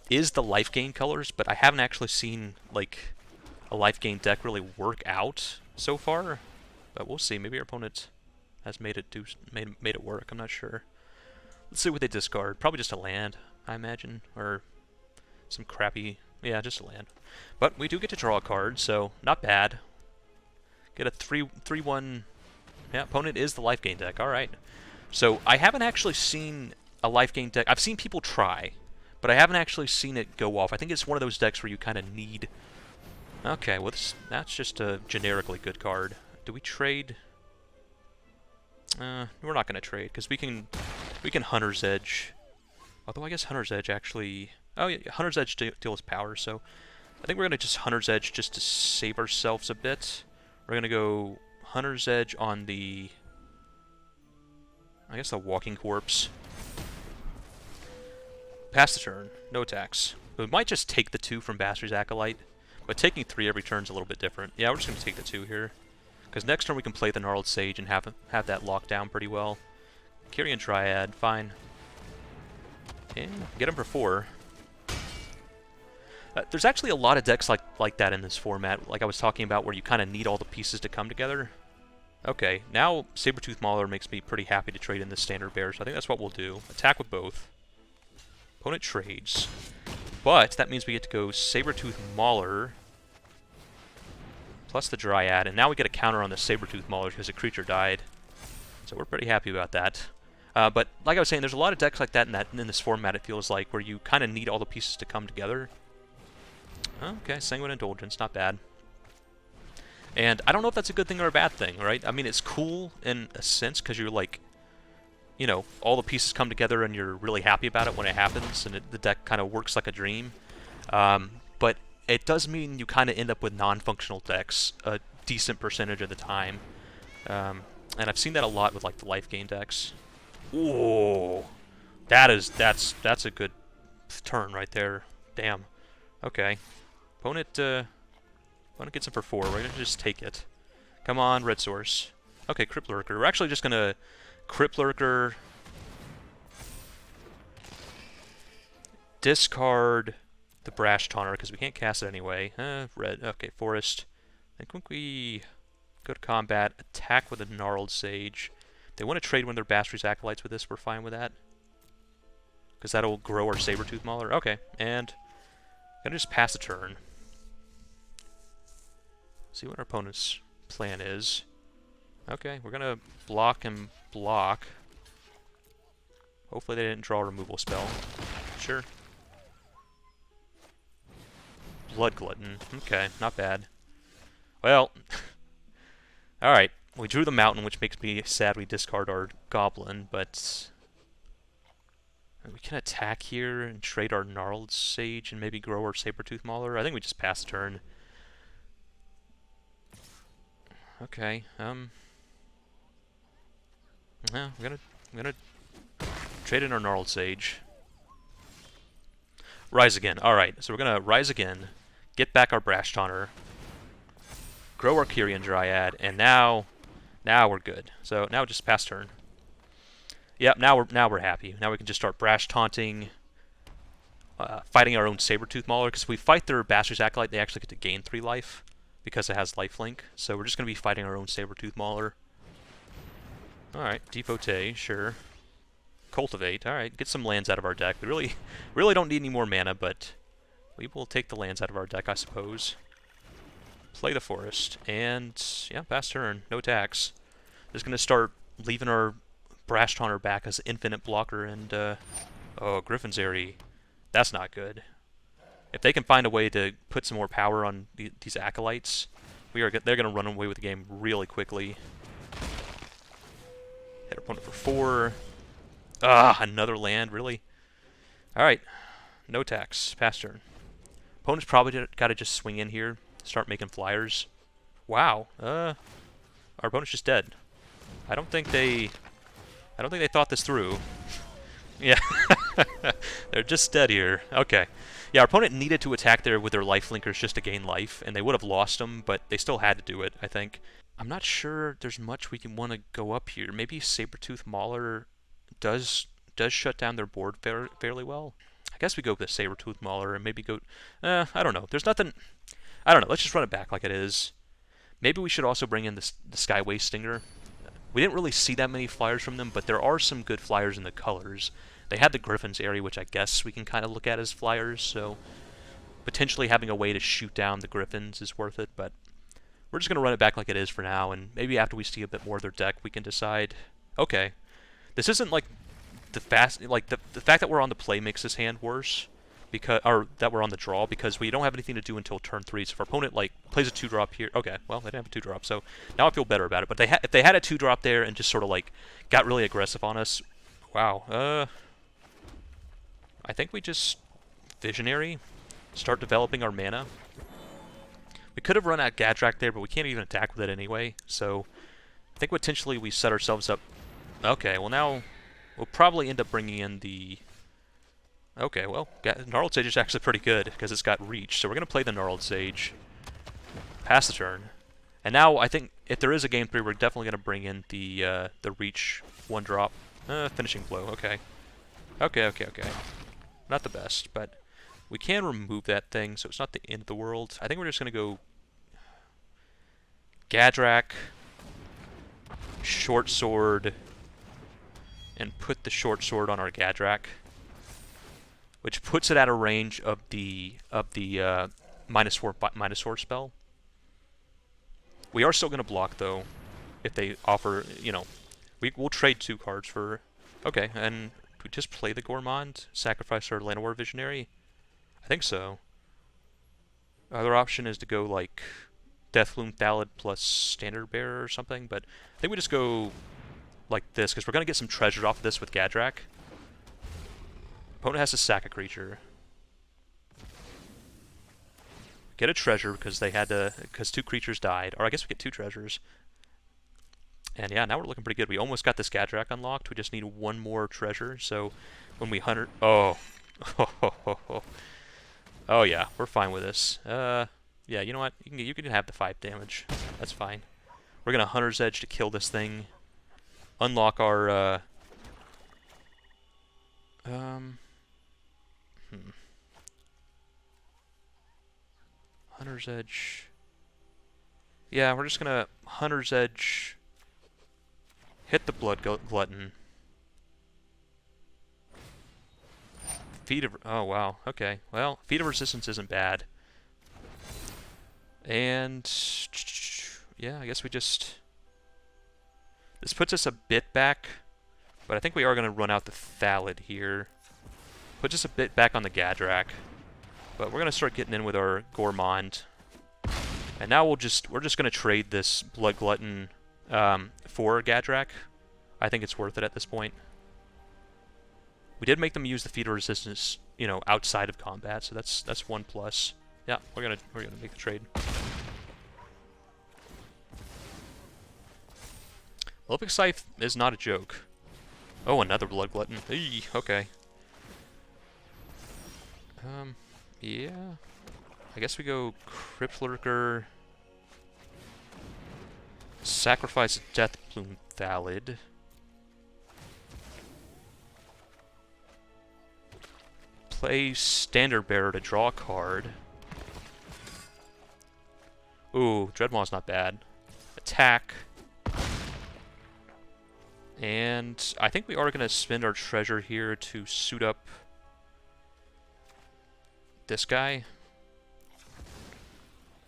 is the life gain colors, but I haven't actually seen like a life gain deck really work out so far. But we'll see. Maybe our opponent has made it work. I'm not sure. Let's see what they discard. Probably just a land, I imagine, or some crappy. Yeah, just a land. But we do get to draw a card, so not bad. Get a 3/1. Yeah, opponent is the life gain deck. All right. So I haven't actually seen a life gain deck. I've seen people try, but I haven't actually seen it go off. I think it's one of those decks where you kind of need. Okay, well that's just a generically good card. Do we trade? We're not gonna trade because we can Hunter's Edge. Although I guess Hunter's Edge actually. Oh yeah, Hunter's Edge deals power. So I think we're gonna just Hunter's Edge just to save ourselves a bit. We're going to go Hunter's Edge on the, I guess, the Walking Corpse. Pass the turn. No attacks. We might just take the 2 from Bastard's Acolyte, but taking 3 every turn is a little bit different. Yeah, we're just going to take the 2 here. Because next turn we can play the Gnarled Sage and have that locked down pretty well. Kyrian Triad, fine. And get him for 4. There's actually a lot of decks like that in this format, like I was talking about, where you kind of need all the pieces to come together. Okay, now Sabertooth Mauler makes me pretty happy to trade in this standard bear, so I think that's what we'll do. Attack with both. Opponent trades. But that means we get to go Sabertooth Mauler plus the Dryad, and now we get a counter on the Sabertooth Mauler because a creature died. So we're pretty happy about that. But like I was saying, there's a lot of decks like that in this format, it feels like, where you kind of need all the pieces to come together. Okay, Sanguine Indulgence, not bad. And I don't know if that's a good thing or a bad thing, right? I mean, it's cool in a sense, because you're like, you know, all the pieces come together and you're really happy about it when it happens, and the deck kind of works like a dream. But it does mean you kind of end up with non-functional decks a decent percentage of the time. And I've seen that a lot with, like, the life gain decks. Ooh! That's a good turn right there. Damn. Okay. Opponent gets him for 4. We're going to just take it. Come on, red source. Okay, Crypt Lurker. We're actually just going to Crypt Lurker, discard the Brash Taunter, because we can't cast it anyway. Red. Okay, Forest. I think we go to combat, attack with a Gnarled Sage. If they want to trade one of their Bastard's Acolytes with this, we're fine with that. Because that'll grow our Sabertooth Mauler. Okay, and I'm going to just pass the turn. See what our opponent's plan is. Okay, we're going to block and block. Hopefully they didn't draw a removal spell. Sure. Blood Glutton. Okay, not bad. Well, alright. We drew the Mountain, which makes me sad we discard our Goblin, but we can attack here and trade our Gnarled Sage and maybe grow our Sabertooth Mauler. I think we just pass the turn. Okay, yeah, I'm gonna trade in our Gnarled Sage. Rise again. Alright, so we're gonna rise again, get back our Brash Taunter, grow our Kyrian Dryad, and now we're good. So now just pass turn. Yep, now we're happy. Now we can just start Brash Taunting, fighting our own Sabertooth Mauler, because if we fight their Bastard's Acolyte, they actually get to gain 3 life, because it has lifelink. So we're just going to be fighting our own Sabertooth Mauler. Alright, Devote, sure. Cultivate, alright, get some lands out of our deck. We really don't need any more mana, but we will take the lands out of our deck, I suppose. Play the forest, and yeah, pass turn, no attacks. Just gonna start leaving our Brash Taunter back as infinite blocker, and oh, Griffin's Airy. That's not good. If they can find a way to put some more power on these acolytes, they're gonna run away with the game really quickly. Hit our opponent for 4. Ah, another land, really? Alright, no attacks, pass turn. Opponent's probably gotta just swing in here, start making flyers. Wow, our opponent's just dead. I don't think they thought this through. Yeah, they're just dead here. Okay. Yeah, our opponent needed to attack there with their life linkers just to gain life, and they would have lost them, but they still had to do it, I think. I'm not sure there's much we can want to go up here. Maybe Sabertooth Mauler does shut down their board fairly well. I guess we go with the Sabertooth Mauler and maybe go... I don't know. There's nothing... I don't know. Let's just run it back like it is. Maybe we should also bring in the Skyway Stinger. We didn't really see that many flyers from them, but there are some good flyers in the colors. They had the Griffin's Airy, which I guess we can kind of look at as flyers, so potentially having a way to shoot down the Griffins is worth it, but we're just going to run it back like it is for now, and maybe after we see a bit more of their deck, we can decide, okay, this isn't like the fact that we're on the play makes this hand worse, or that we're on the draw, because we don't have anything to do until turn 3, so if our opponent like plays a 2-drop here, okay, well, they didn't have a 2-drop, so now I feel better about it, but if they had a 2-drop there and just sort of like got really aggressive on us, wow, I think we just Visionary, start developing our mana. We could have run out Gadrak there, but we can't even attack with it anyway, so I think potentially we set ourselves up. Okay, well now we'll probably end up bringing in the... Okay, well, Gnarled Sage is actually pretty good because it's got reach, so we're going to play the Gnarled Sage. Pass the turn. And now I think if there is a game 3, we're definitely going to bring in the reach 1-drop. Finishing Blow, okay. Okay. Not the best, but we can remove that thing, so it's not the end of the world. I think we're just going to go Gadrak, Short Sword, and put the Short Sword on our Gadrak, which puts it at a range of the -4 spell. We are still going to block, though, if they offer, you know, we'll trade 2 cards for... Okay, and we just play the Gourmand, sacrifice our Llanowar Visionary? I think so. Other option is to go, like, Deathloom Thallid plus Standard Bearer or something, but I think we just go like this, because we're going to get some treasures off of this with Gadrak. Opponent has to sack a creature. Get a treasure because they had to, because 2 creatures died, or I guess we get 2 treasures. And yeah, now we're looking pretty good. We almost got this Gadrak unlocked. We just need 1 more treasure. So when we hunt, oh yeah, we're fine with this. Yeah, you know what? You can have the 5 damage. That's fine. We're gonna Hunter's Edge to kill this thing. Unlock our Hunter's Edge. Yeah, we're just gonna Hunter's Edge. Hit the Blood Glutton. Feat of... Oh, wow. Okay. Well, Feat of Resistance isn't bad. And... yeah, I guess we just... This puts us a bit back, but I think we are going to run out the Thallid here. Puts us a bit back on the Gadrak. But we're going to start getting in with our Gourmand. And now we're just going to trade this Blood Glutton... for Gadrak. I think it's worth it at this point. We did make them use the Feat of Resistance, you know, outside of combat, so that's 1 plus. Yeah, we're gonna make the trade. Olympic Scythe is not a joke. Oh, another Blood Glutton. Eey, okay. Yeah. I guess we go Crypt Lurker. Sacrifice Deathloom Thallid. Play Standard Bearer to draw a card. Ooh, Dreadmaw's not bad. Attack. And I think we are going to spend our treasure here to suit up this guy.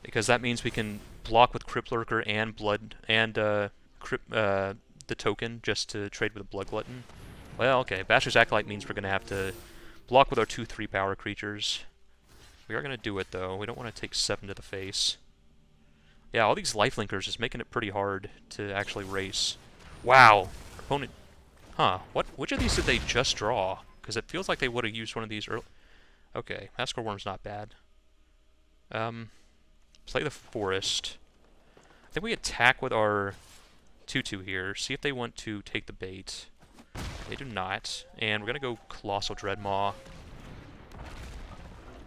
Because that means we can block with Crypt Lurker and Blood and the token just to trade with a Blood Glutton. Well, okay. Bastard's Acolyte means we're going to have to block with our 2/3 power creatures. We are going to do it, though. We don't want to take 7 to the face. Yeah, all these lifelinkers is making it pretty hard to actually race. Wow. Our opponent... Huh. Which of these did they just draw? Because it feels like they would have used one of these early... Okay. Massacre Wurm's not bad. Play the Forest. I think we attack with our 2/2 here. See if they want to take the bait. They do not. And we're going to go Colossal Dreadmaw.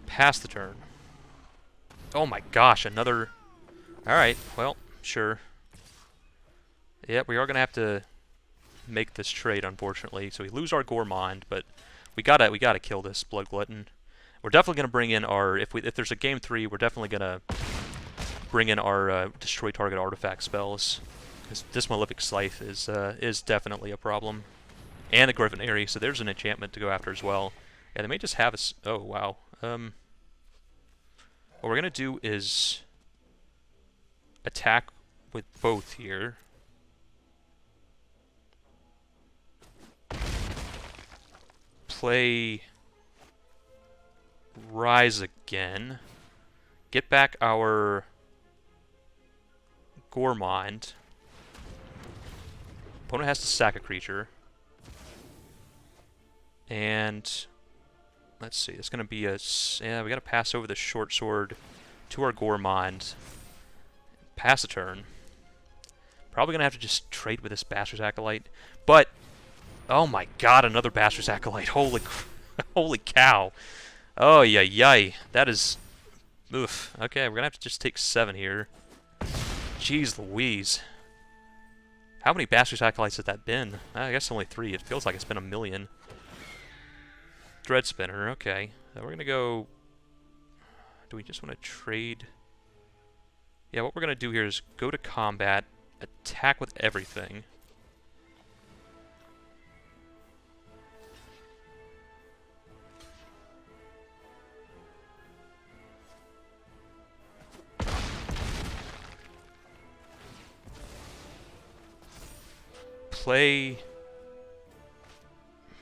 Pass the turn. Oh my gosh, another... Alright, well, sure. Yep, we are going to have to make this trade, unfortunately. So we lose our Gourmand, but we gotta kill this Blood Glutton. We're definitely going to bring in our... If there's a Game 3, we're definitely going to bring in our Destroy Target Artifact spells. Because this Malefic Scythe is definitely a problem. And the Griffin, so there's an enchantment to go after as well. Yeah, they may just have us... Oh, wow. What we're going to do is attack with both here. Play Rise again. Get back our Gourmand. Opponent has to sack a creature. And... Let's see, it's going to be a... Yeah, we got to pass over the Short Sword to our Gourmand. Pass a turn. Probably going to have to just trade with this Bastard's Acolyte. But, oh my god, another Bastard's Acolyte. Holy cow. Oh, yay. That is... Oof. Okay, we're going to have to just take 7 here. Jeez Louise. How many Bastard's Acolytes has that been? I guess only 3. It feels like it's been a million. Dread Spinner, okay. Now we're going to go... Do we just want to trade? Yeah, what we're going to do here is go to combat, attack with everything. Play...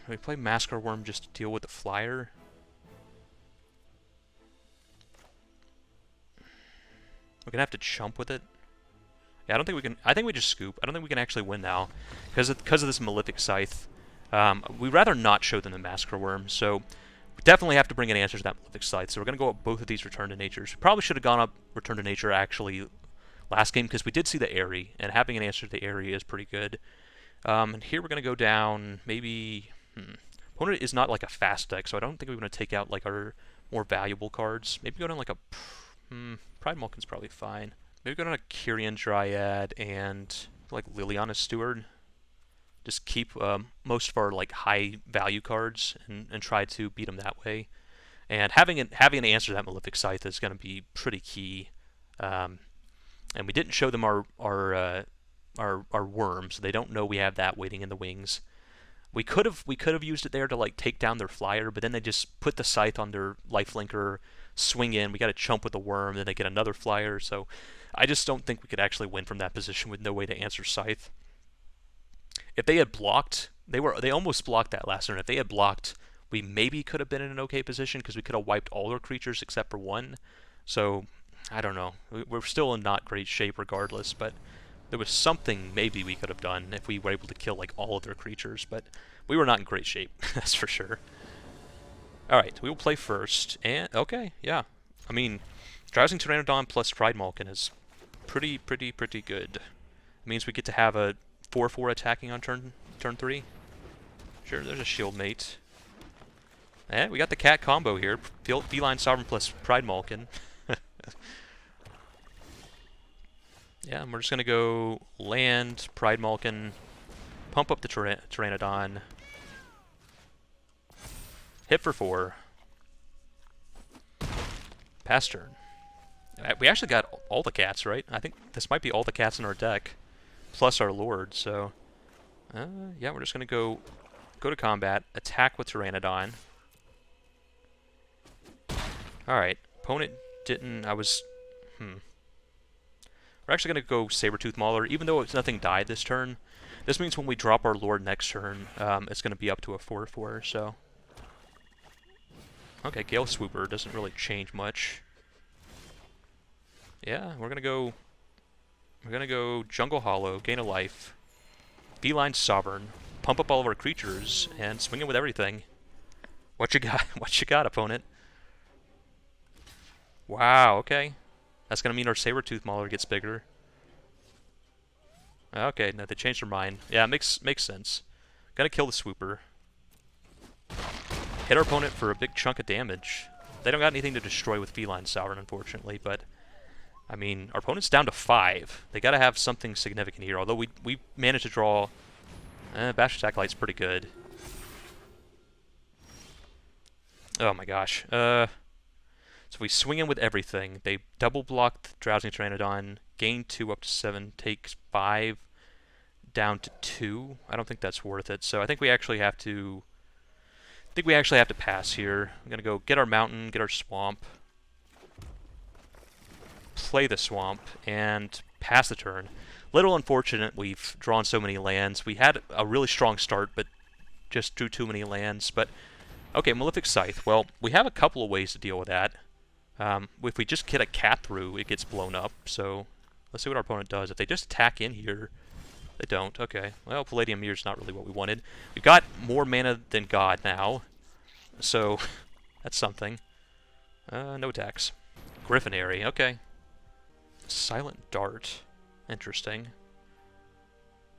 We play Massacre Wurm just to deal with the flyer. We're gonna have to chump with it. Yeah, I don't think we can. I think we just scoop. I don't think we can actually win now because of this Malefic Scythe. We'd rather not show them the Massacre Wurm, so we definitely have to bring an answer to that Malefic Scythe. So we're gonna go up both of these Return to Natures. We probably should have gone up Return to Nature actually last game because we did see the Airy, and having an answer to the Airy is pretty good. And here we're gonna go down maybe. Opponent is not like a fast deck, so I don't think we're going to take out like our more valuable cards. Maybe go down like a... Pride Malkin's probably fine. Maybe go down a Kyrian Dryad and like Liliana's Steward. Just keep most of our like high value cards and try to beat them that way. And having an answer to that Malefic Scythe is going to be pretty key. And we didn't show them our worm, so they don't know we have that waiting in the wings. We could have used it there to like take down their flyer, but then they just put the scythe on their lifelinker, swing in. We got to chump with the worm, then they get another flyer. So I just don't think we could actually win from that position with no way to answer scythe. If they had blocked, they almost blocked that last turn. If they had blocked, we maybe could have been in an okay position because we could have wiped all their creatures except for one. So I don't know. We're still in not great shape regardless, but there was something maybe we could have done if we were able to kill like all of their creatures, but we were not in great shape, that's for sure. Alright, we will play first, and okay, yeah. I mean, Drowsing Pteranodon plus Pride Malkin is pretty good. It means we get to have a 4/4 attacking on turn 3. Sure, there's a shield mate. And we got the cat combo here. Feline Sovereign plus Pride Malkin. Yeah, and we're just going to go land, Pride Malkin, pump up the Pteranodon, hit for 4, pass turn. We actually got all the cats, right? I think this might be all the cats in our deck, plus our Lord, so Yeah, we're just gonna go to combat, attack with Pteranodon. Alright, opponent didn't... We're actually gonna go Saber-Tooth Mauler, even though nothing died this turn. This means when we drop our Lord next turn, it's gonna be up to a 4/4, so... Okay, Gale Swooper doesn't really change much. Yeah, we're gonna go Jungle Hollow, gain a life, Feline Sovereign, pump up all of our creatures, and swing it with everything. What you got? What you got, opponent? Wow, okay. That's gonna mean our Saber-Tooth Mauler gets bigger. Okay, no, they changed their mind. Yeah, makes sense. Gonna kill the Swooper. Hit our opponent for a big chunk of damage. They don't got anything to destroy with Feline Sovereign, unfortunately, but... I mean, our opponent's down to 5. They gotta have something significant here, although we managed to draw... Bastard's Acolyte's pretty good. Oh my gosh. So we swing in with everything. They double block the Drowsing Pteranodon, gain 2 up to 7, takes 5 down to 2. I don't think that's worth it, so I think we actually have to... pass here. I'm gonna go get our mountain, get our swamp, play the swamp, and pass the turn. Little unfortunate we've drawn so many lands. We had a really strong start, but just drew too many lands. But, okay, Malefic Scythe. Well, we have a couple of ways to deal with that. If we just get a cat through, it gets blown up. So, let's see what our opponent does. If they just attack in here, they don't. Okay, well, Palladium Mirror's not really what we wanted. We've got more mana than God now, so that's something. No attacks. Griffinary, okay. Silent Dart. Interesting.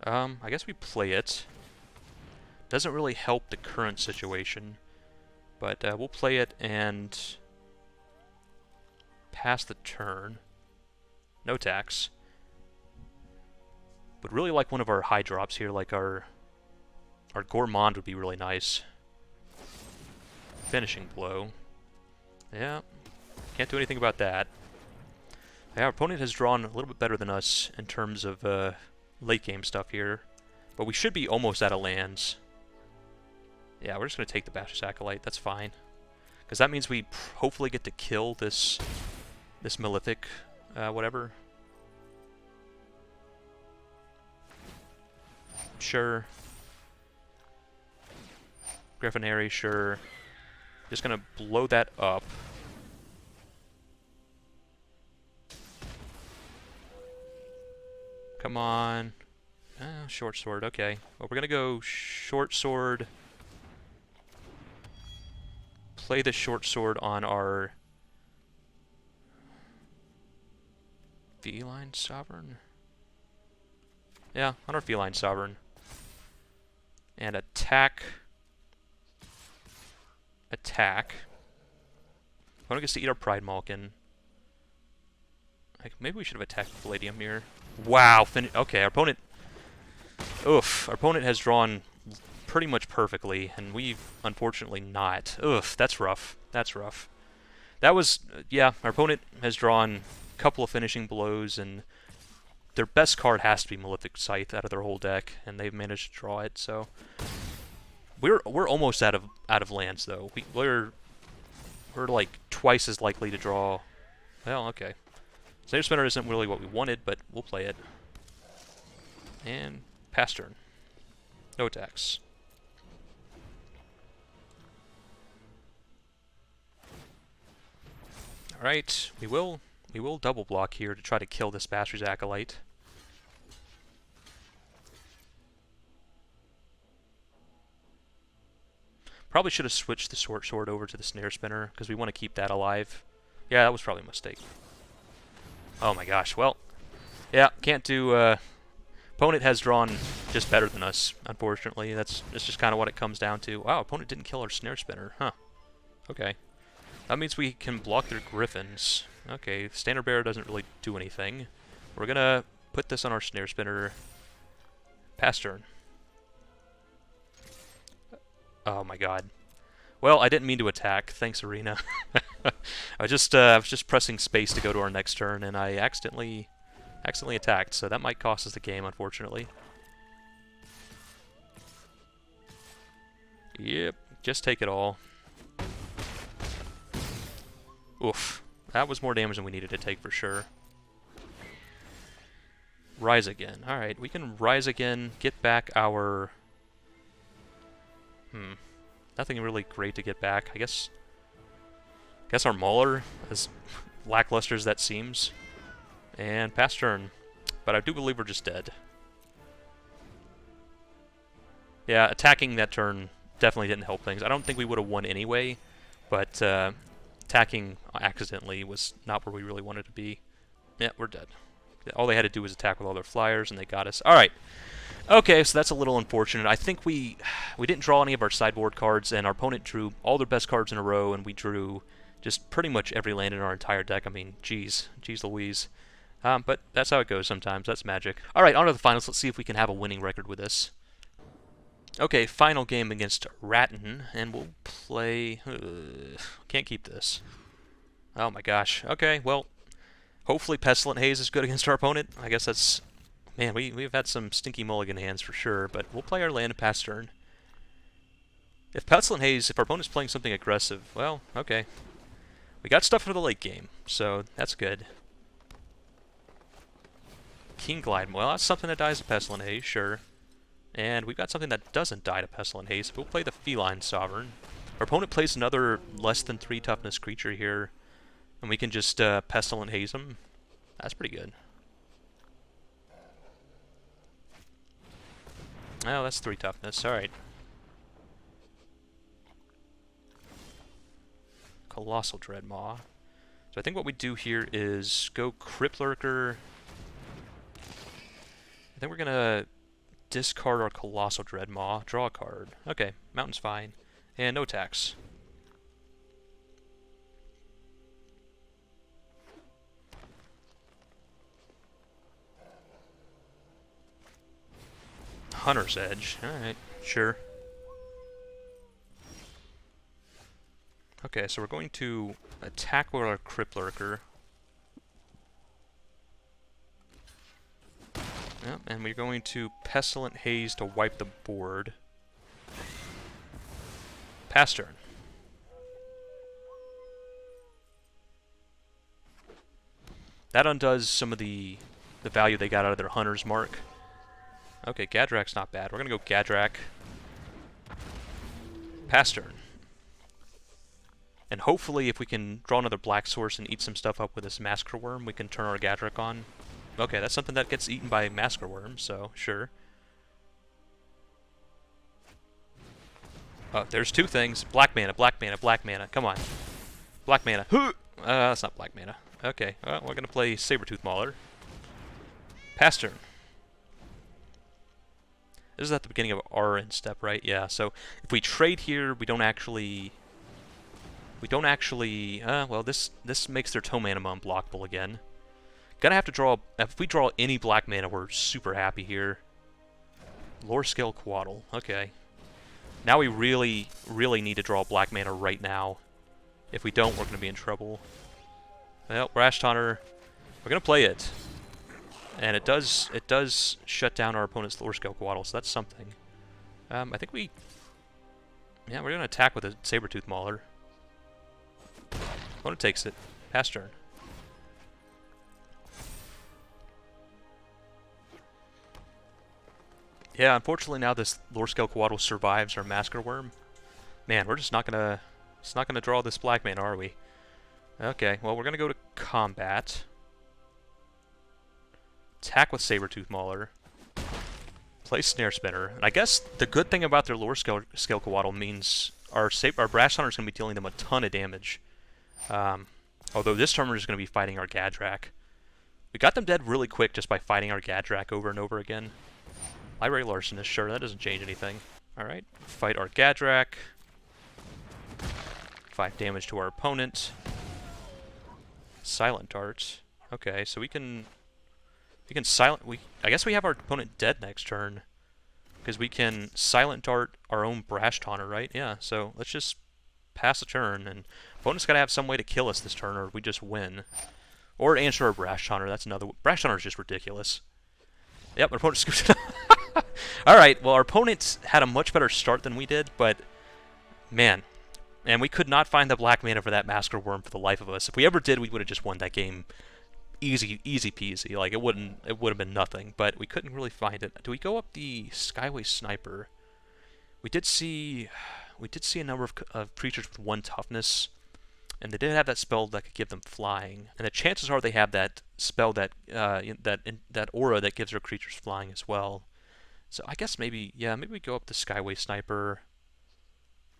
I guess we play it. Doesn't really help the current situation, but we'll play it and pass the turn. No attacks. Would really like one of our high drops here, like our Gourmand would be really nice. Finishing Blow. Yeah, can't do anything about that. Yeah, our opponent has drawn a little bit better than us in terms of late game stuff here, but we should be almost out of lands. Yeah, we're just going to take the Bastard's Acolyte, that's fine. Because that means we hopefully get to kill this Malefic, whatever. Sure. Griffinary, sure. Just going to blow that up. Come on. Short sword, okay. Well, we're gonna go short sword. Play the short sword on our Feline Sovereign? Yeah, on our Feline Sovereign. And attack. Attack. Opponent gets to eat our Pride Malkin. Like, maybe we should have attacked Palladium Mirror. Wow, okay, our opponent... Oof, our opponent has drawn pretty much perfectly, and we've unfortunately not. Oof, that's rough. That's rough. That was... yeah, our opponent has drawn a couple of finishing blows, and their best card has to be Malefic Scythe out of their whole deck, and they've managed to draw it, so... We're almost out of lands, though. We're like twice as likely to draw... Well, okay. Snare Spinner isn't really what we wanted, but we'll play it. And pass turn. No attacks. Alright, we will double block here to try to kill this Bastard's Acolyte. Probably should have switched the short sword over to the Snare Spinner, because we want to keep that alive. Yeah, that was probably a mistake. Oh my gosh, well, yeah, can't do, opponent has drawn just better than us, unfortunately. That's just kind of what it comes down to. Wow, opponent didn't kill our Snare Spinner, huh. Okay. That means we can block their Griffins. Okay, Standard Bearer doesn't really do anything. We're gonna put this on our Snare Spinner. Pass turn. Oh my god. Well, I didn't mean to attack. Thanks, Arena. I was just pressing space to go to our next turn, and I accidentally attacked, so that might cost us the game, unfortunately. Yep, just take it all. Oof. That was more damage than we needed to take for sure. Rise again. Alright, we can rise again, get back our... Nothing really great to get back. I guess our Mauler, as lackluster as that seems. And pass turn. But I do believe we're just dead. Yeah, attacking that turn definitely didn't help things. I don't think we would have won anyway, but attacking accidentally was not where we really wanted to be. Yeah, we're dead. All they had to do was attack with all their flyers, and they got us. Alright. Okay, so that's a little unfortunate. I think we didn't draw any of our sideboard cards, and our opponent drew all their best cards in a row, and we drew just pretty much every land in our entire deck. I mean, geez Louise. But that's how it goes sometimes. That's magic. Alright, on to the finals. Let's see if we can have a winning record with this. Okay, final game against Ratton, and we'll play... can't keep this. Oh my gosh. Okay, well, hopefully Pestilent Haze is good against our opponent. I guess that's... Man, we've had some stinky mulligan hands for sure, but we'll play our land and pass turn. If Pestilent Haze, if our opponent's playing something aggressive, well, okay. We got stuff for the late game, so that's good. King Glide, well, that's something that dies to Pestilent Haze, sure. And we've got something that doesn't die to Pestilent Haze. We'll play the Feline Sovereign. Our opponent plays another less than 3 toughness creature here, and we can just Pestilent Haze him. That's pretty good. Oh, that's 3 toughness. Alright. Colossal Dreadmaw. So I think what we do here is go Crypt Lurker. I think we're going to discard our Colossal Dreadmaw, draw a card. Okay, Mountain's fine. And no attacks. Hunter's Edge. Alright, sure. Okay, so we're going to attack with our Crypt Lurker. Yep, and we're going to Pestilent Haze to wipe the board. Pass turn. That undoes some of the value they got out of their Hunter's Mark. Okay, Gadrak's not bad. We're going to go Gadrak. Pass turn. And hopefully if we can draw another black source and eat some stuff up with this Massacre Worm, we can turn our Gadrak on. Okay, that's something that gets eaten by Massacre Worm, so sure. Oh, there's 2 things. Black mana, black mana, black mana. Come on. Black mana. That's not black mana. Okay, well, we're going to play Sabertooth Mauler. Pass turn. This is at the beginning of our end step, right? Yeah, so if we trade here, we don't actually... well, this makes their Tome Anima unblockable again. Gonna have to draw... If we draw any black mana, we're super happy here. Lore Scale Quaddle. Okay. Now we really need to draw black mana right now. If we don't, we're gonna be in trouble. Well, Brash Taunter. We're gonna play it. And it does shut down our opponent's Lore Scale Quaddle, so that's something. I think we... Yeah, we're gonna attack with a Sabertooth Mauler. Opponent takes it. Pass turn. Yeah, unfortunately now this Lore Scale Quaddle survives our Massacre Worm. Man, we're just not gonna draw this black mana, are we? Okay, well we're gonna go to combat. Attack with Sabertooth Mauler. Play Snare Spinner. And I guess the good thing about their Lore Scale Quaddle means our Brash Hunter is going to be dealing them a ton of damage. Although this turn we're just going to be fighting our Gadrak. We got them dead really quick just by fighting our Gadrak over and over again. Library Larcenist, sure, that doesn't change anything. Alright, fight our Gadrak. 5 damage to our opponent. Silent Dart. Okay, so we can silent... I guess we have our opponent dead next turn. Because we can Silent Dart our own Brash Taunter, right? Yeah, so let's just pass a turn, and opponent's got to have some way to kill us this turn, or we just win. Or answer our Brash Taunter, that's another... Brash Taunter is just ridiculous. Yep, our opponent scooted up. Alright, well our opponent had a much better start than we did, but Man. And we could not find the black mana for that Masker Worm for the life of us. If we ever did, we would have just won that game easy peasy. Like, it would have been nothing, but we couldn't really find it. Do we go up the Skyway Sniper? We did see a number of creatures with 1 toughness, and they did have that spell that could give them flying. And the chances are they have that spell that that aura that gives their creatures flying as well. So I guess maybe we go up the Skyway Sniper,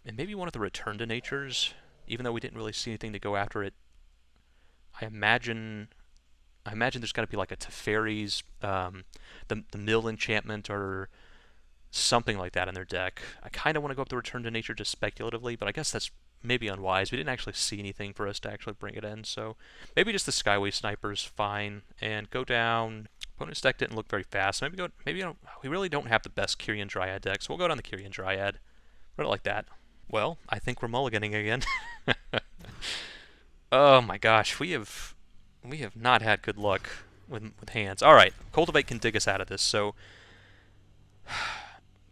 and maybe one of the Return to Natures, even though we didn't really see anything to go after it. I imagine there's got to be like a Teferi's, the Mill enchantment or something like that in their deck. I kind of want to go up the Return to Nature just speculatively, but I guess that's maybe unwise. We didn't actually see anything for us to actually bring it in, so maybe just the Skyway Sniper's fine. And go down. Opponent's deck didn't look very fast. We really don't have the best Kyrian Dryad deck, so we'll go down the Kyrian Dryad. Put it like that. Well, I think we're mulliganing again. Oh my gosh, we have not had good luck with hands. All right, Cultivate can dig us out of this. So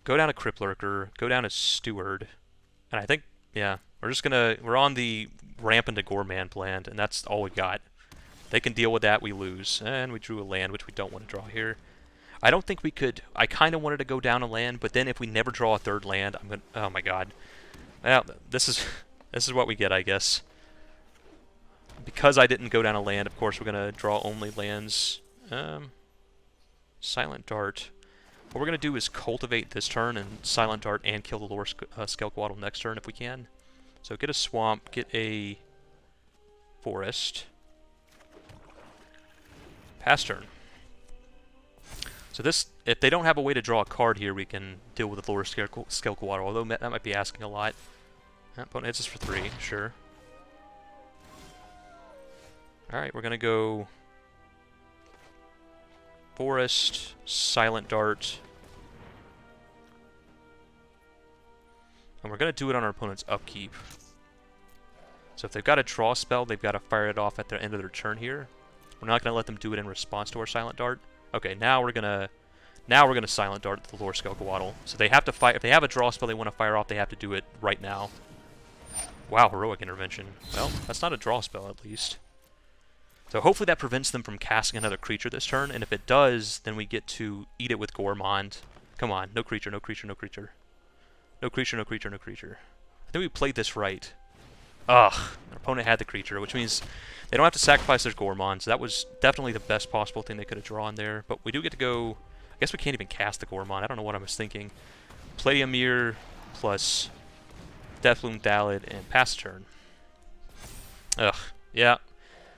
go down to Crypt Lurker, go down to Steward, and I think we're on the ramp into Gorman plan, and that's all we got. They can deal with that, we lose, and we drew a land, which we don't want to draw here. I don't think we could. I kind of wanted to go down a land, but then if we never draw a 3rd land, I'm gonna. Oh my god. Well, this is what we get, I guess. Because I didn't go down a land, of course, we're going to draw only lands. Silent Dart. What we're going to do is cultivate this turn and Silent Dart and kill the Lore Skelquaddle next turn if we can. So get a swamp, get a forest. Pass turn. So this, if they don't have a way to draw a card here, we can deal with the Lore Skelquaddle, although that might be asking a lot. Opponent hits us for 3, sure. Alright, we're going to go Forest, Silent Dart. And we're going to do it on our opponent's upkeep. So if they've got a draw spell, they've got to fire it off at the end of their turn here. We're not going to let them do it in response to our Silent Dart. Okay, now we're gonna Silent Dart the Lore Skelquaddle. So they have to fire. If they have a draw spell they want to fire off, they have to do it right now. Wow, Heroic Intervention. Well, that's not a draw spell at least. So hopefully that prevents them from casting another creature this turn, and if it does, then we get to eat it with Gormand. Come on, no creature, no creature, no creature. No creature, no creature, no creature. I think we played this right. Ugh, our opponent had the creature, which means they don't have to sacrifice their Gormand, so that was definitely the best possible thing they could have drawn there. But we do get to go... I guess we can't even cast the Gormand. I don't know what I was thinking. Palladium Mirror plus Deathbloom Thallid and pass turn. Ugh, yeah.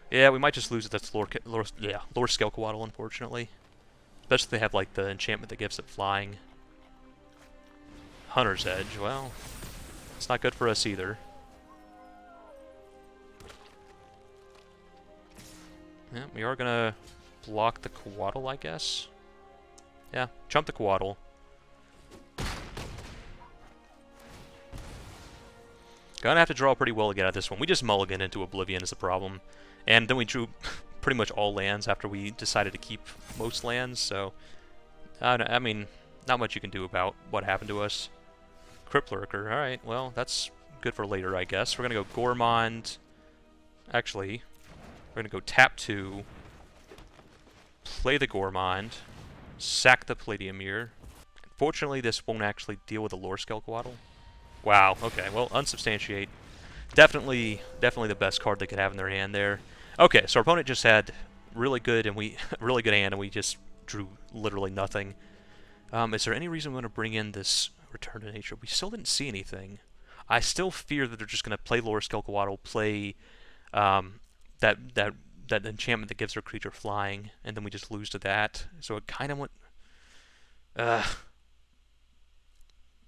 Yeah, we might just lose it. That's Lore Skelquaddle, unfortunately. Especially if they have, like, the enchantment that gives it flying. Hunter's Edge, well, it's not good for us either. Yeah, we are gonna block the Coatl, I guess. Yeah, chump the Coatl. Gonna have to draw pretty well to get out of this one. We just mulligan into Oblivion is the problem. And then we drew pretty much all lands after we decided to keep most lands, so... I mean, not much you can do about what happened to us. Crypt Lurker, alright, well, that's good for later, I guess. We're gonna go Gormand. Actually, we're gonna go tap 2, play the Gormand, sack the Palladium Mirror. Fortunately, this won't actually deal with the Lore Skelquaddle. Wow, okay, well, Unsubstantiate. Definitely the best card they could have in their hand there. Okay, so our opponent just had really good hand, and we just drew literally nothing. Is there any reason we want to bring in this Return to Nature? We still didn't see anything. I still fear that they're just going to play Lore Skelquaddle, play that enchantment that gives their creature flying, and then we just lose to that. So it kind of went.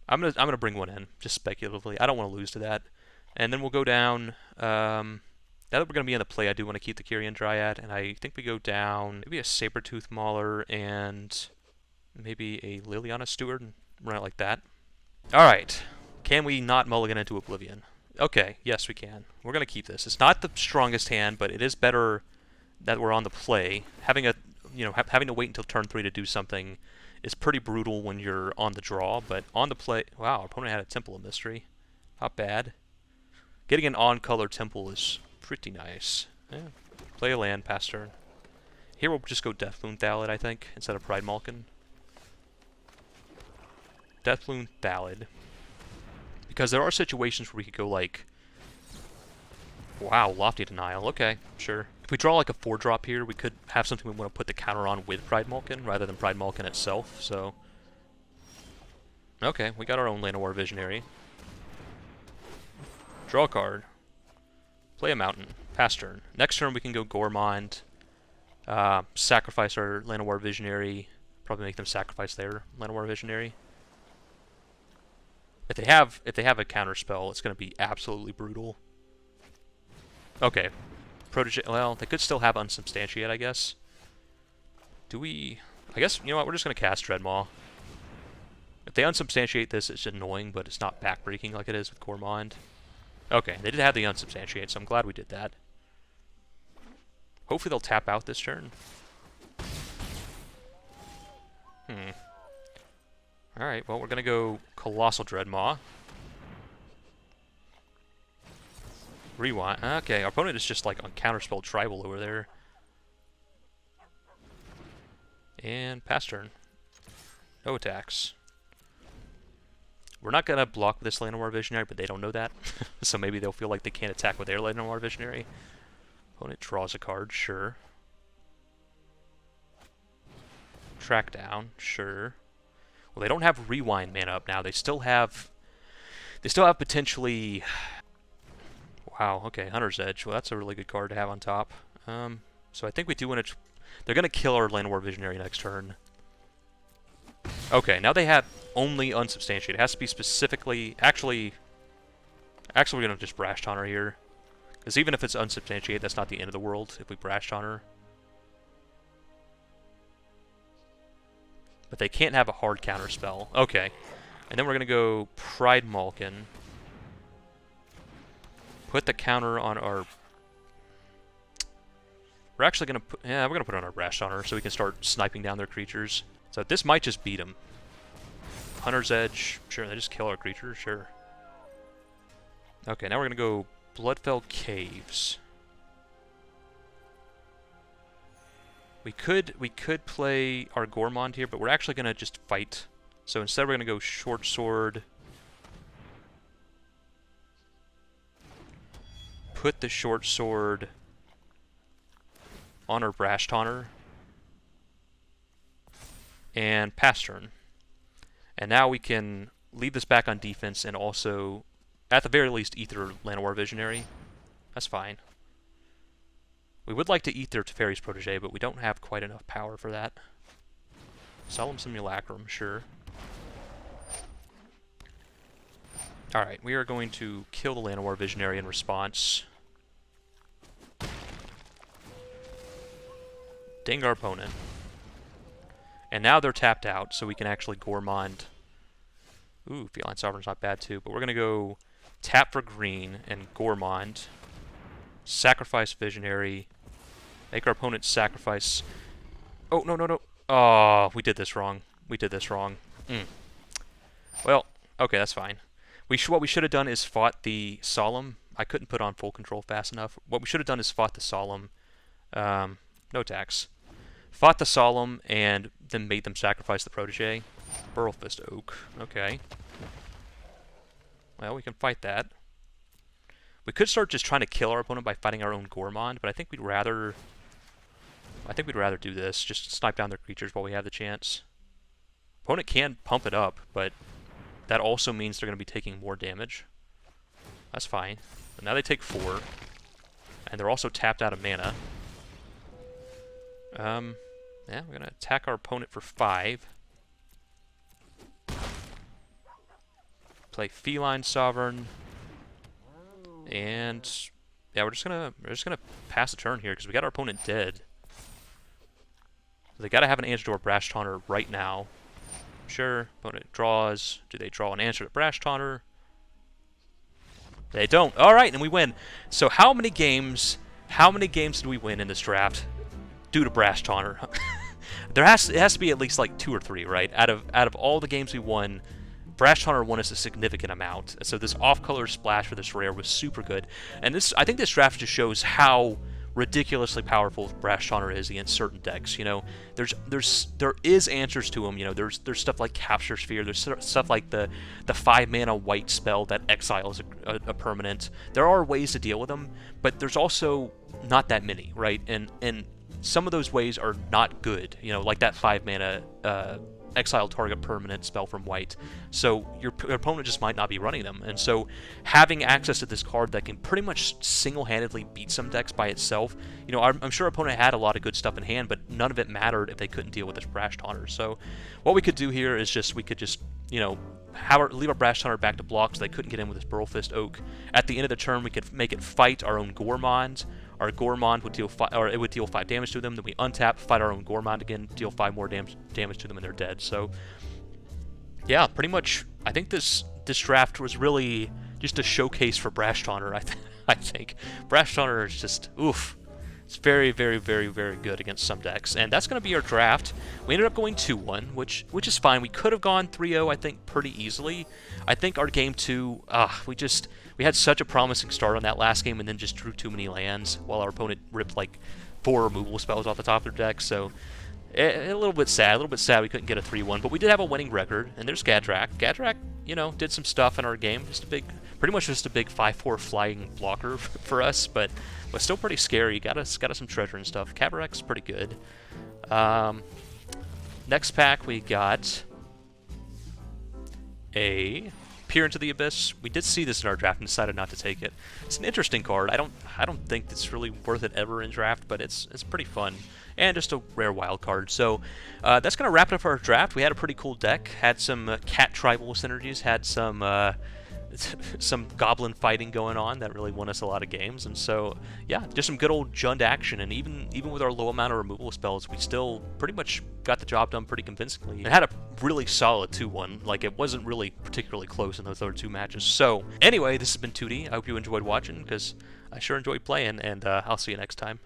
I'm gonna bring one in just speculatively. I don't want to lose to that. And then we'll go down, now that we're going to be in the play, I do want to keep the Kyrian Dryad, and I think we go down, maybe a Sabertooth Mauler, and maybe a Liliana Steward, and run it like that. Alright, can we not mulligan into Oblivion? Okay, yes we can. We're going to keep this. It's not the strongest hand, but it is better that we're on the play. Having to wait until turn 3 to do something is pretty brutal when you're on the draw, but on the play, wow, our opponent had a Temple of Mystery. Not bad. Getting an on-color temple is pretty nice. Yeah. Play a land, pass turn. Here we'll just go Deathloon Thallid, I think, instead of Pride Malkin. Deathloon Thallid. Because there are situations where we could go like... Wow, Lofty Denial. Okay, sure. If we draw like a 4-drop here, we could have something we want to put the counter on with Pride Malkin, rather than Pride Malkin itself, so... Okay, we got our own Llanowar Visionary. Draw a card. Play a mountain. Pass turn. Next turn we can go Gormand. Sacrifice our Llanowar Visionary. Probably make them sacrifice their Llanowar Visionary. If they have a counter spell, it's going to be absolutely brutal. Okay. Protege. Well, they could still have Unsubstantiate, I guess. Do we? I guess, you know what, we're just going to cast Dreadmaw. If they unsubstantiate this, it's annoying, but it's not backbreaking like it is with Gormand. Okay, they did have the unsubstantiate, so I'm glad we did that. Hopefully they'll tap out this turn. Alright, well, we're going to go Colossal Dreadmaw. Rewind. Okay, our opponent is just like on Counterspell Tribal over there. And pass turn. No attacks. We're not going to block this Llanowar Visionary, but they don't know that. So maybe they'll feel like they can't attack with their Llanowar Visionary. Opponent draws a card, sure. Track down, sure. Well, they don't have Rewind mana up now. They still have potentially... Wow, okay, Hunter's Edge. Well, that's a really good card to have on top. So I think we do want to... They're going to kill our Llanowar Visionary next turn. Okay, now they have only unsubstantiated. It has to be specifically... Actually, we're going to just Brash Taunt her here. Because even if it's unsubstantiated, that's not the end of the world if we Brash Taunt her. But they can't have a hard counter spell. Okay. And then we're going to go Pride Malkin. Put the counter on our... We're actually going to put... Yeah, we're going to put it on our Brash Taunt her so we can start sniping down their creatures. So this might just beat them. Hunter's Edge. Sure, they just kill our creatures. Sure. Okay, now we're going to go Bloodfell Caves. We could play our Gormand here, but we're actually going to just fight. So instead we're going to go Short Sword. Put the Short Sword on our Brash Taunter. And pass turn. And now we can leave this back on defense and also, at the very least, Ether Llanowar Visionary. That's fine. We would like to Ether Teferi's Protege, but we don't have quite enough power for that. Solemn Simulacrum, sure. Alright, we are going to kill the Llanowar Visionary in response. Ding our opponent. And now they're tapped out, so we can actually Gormand. Ooh, Feline Sovereign's not bad too, but we're going to go tap for green and Gormand. Sacrifice Visionary. Make our opponent sacrifice... Oh, no, no, no. Oh, we did this wrong. We did this wrong. Well, okay, that's fine. What we should have done is fought the Solemn. I couldn't put on full control fast enough. What we should have done is fought the Solemn. No attacks. Fought the Solemn and then made them sacrifice the Protege. Burlfist Oak. Okay. Well, we can fight that. We could start just trying to kill our opponent by fighting our own Gormand, but I think we'd rather do this. Just snipe down their creatures while we have the chance. Opponent can pump it up, but that also means they're going to be taking more damage. That's fine. But now they take 4. And they're also tapped out of mana. Yeah, we're going to attack our opponent for 5. Play Feline Sovereign. And yeah, we're just gonna pass the turn here because we got our opponent dead. So they gotta have an answer to our Brash Taunter right now. Sure, opponent draws. Do they draw an answer to Brash Taunter? They don't. Alright, and we win. So how many games did we win in this draft due to Brash Taunter? It has to be at least like 2 or 3, right? Out of all the games we won Brash Hunter won us a significant amount. So this off-color splash for this rare was super good. And I think this draft just shows how ridiculously powerful Brash Hunter is against certain decks. You know, there is answers to them. You know, there's stuff like Capture Sphere. There's stuff like the 5-mana white spell that exiles a permanent. There are ways to deal with them, but there's also not that many, right? And some of those ways are not good. You know, like that 5-mana exile target permanent spell from white. So your opponent just might not be running them. And so having access to this card that can pretty much single-handedly beat some decks by itself, you know, I'm sure opponent had a lot of good stuff in hand, but none of it mattered if they couldn't deal with this Brash Hunter. So what we could do here is we could just, you know, leave our Brash Hunter back to block so they couldn't get in with this Burlfist Oak. At the end of the turn, we could make it fight our own Gourmand. Our Gourmand would deal 5 damage to them. Then we untap, fight our own Gourmand again, deal 5 more damage to them, and they're dead. So, yeah, pretty much. I think this draft was really just a showcase for Brash Hunter. I think Brash Hunter is just oof. It's very, very, very, very good against some decks, and that's going to be our draft. We ended up going 2-1, which is fine. We could have gone 3-0, I think, pretty easily. I think our game 2, we had such a promising start on that last game, and then just drew too many lands, while our opponent ripped like 4 removal spells off the top of their deck. So a little bit sad we couldn't get a 3-1, but we did have a winning record. And there's Gadrak. Gadrak, you know, did some stuff in our game. Pretty much just a big 5/4 flying blocker for us, but still pretty scary. Got us some treasure and stuff. Cabaret's pretty good. Next pack we got a Peer into the Abyss. We did see this in our draft and decided not to take it. It's an interesting card. I don't think it's really worth it ever in draft, but it's pretty fun. And just a rare wild card. So that's going to wrap it up for our draft. We had a pretty cool deck. Had some cat tribal synergies. Had some goblin fighting going on that really won us a lot of games. And so, yeah, just some good old Jund action. And even with our low amount of removal spells, we still pretty much got the job done pretty convincingly. And had a really solid 2-1. Like, it wasn't really particularly close in those other 2 matches. So, anyway, this has been 2D. I hope you enjoyed watching, because I sure enjoyed playing, and I'll see you next time.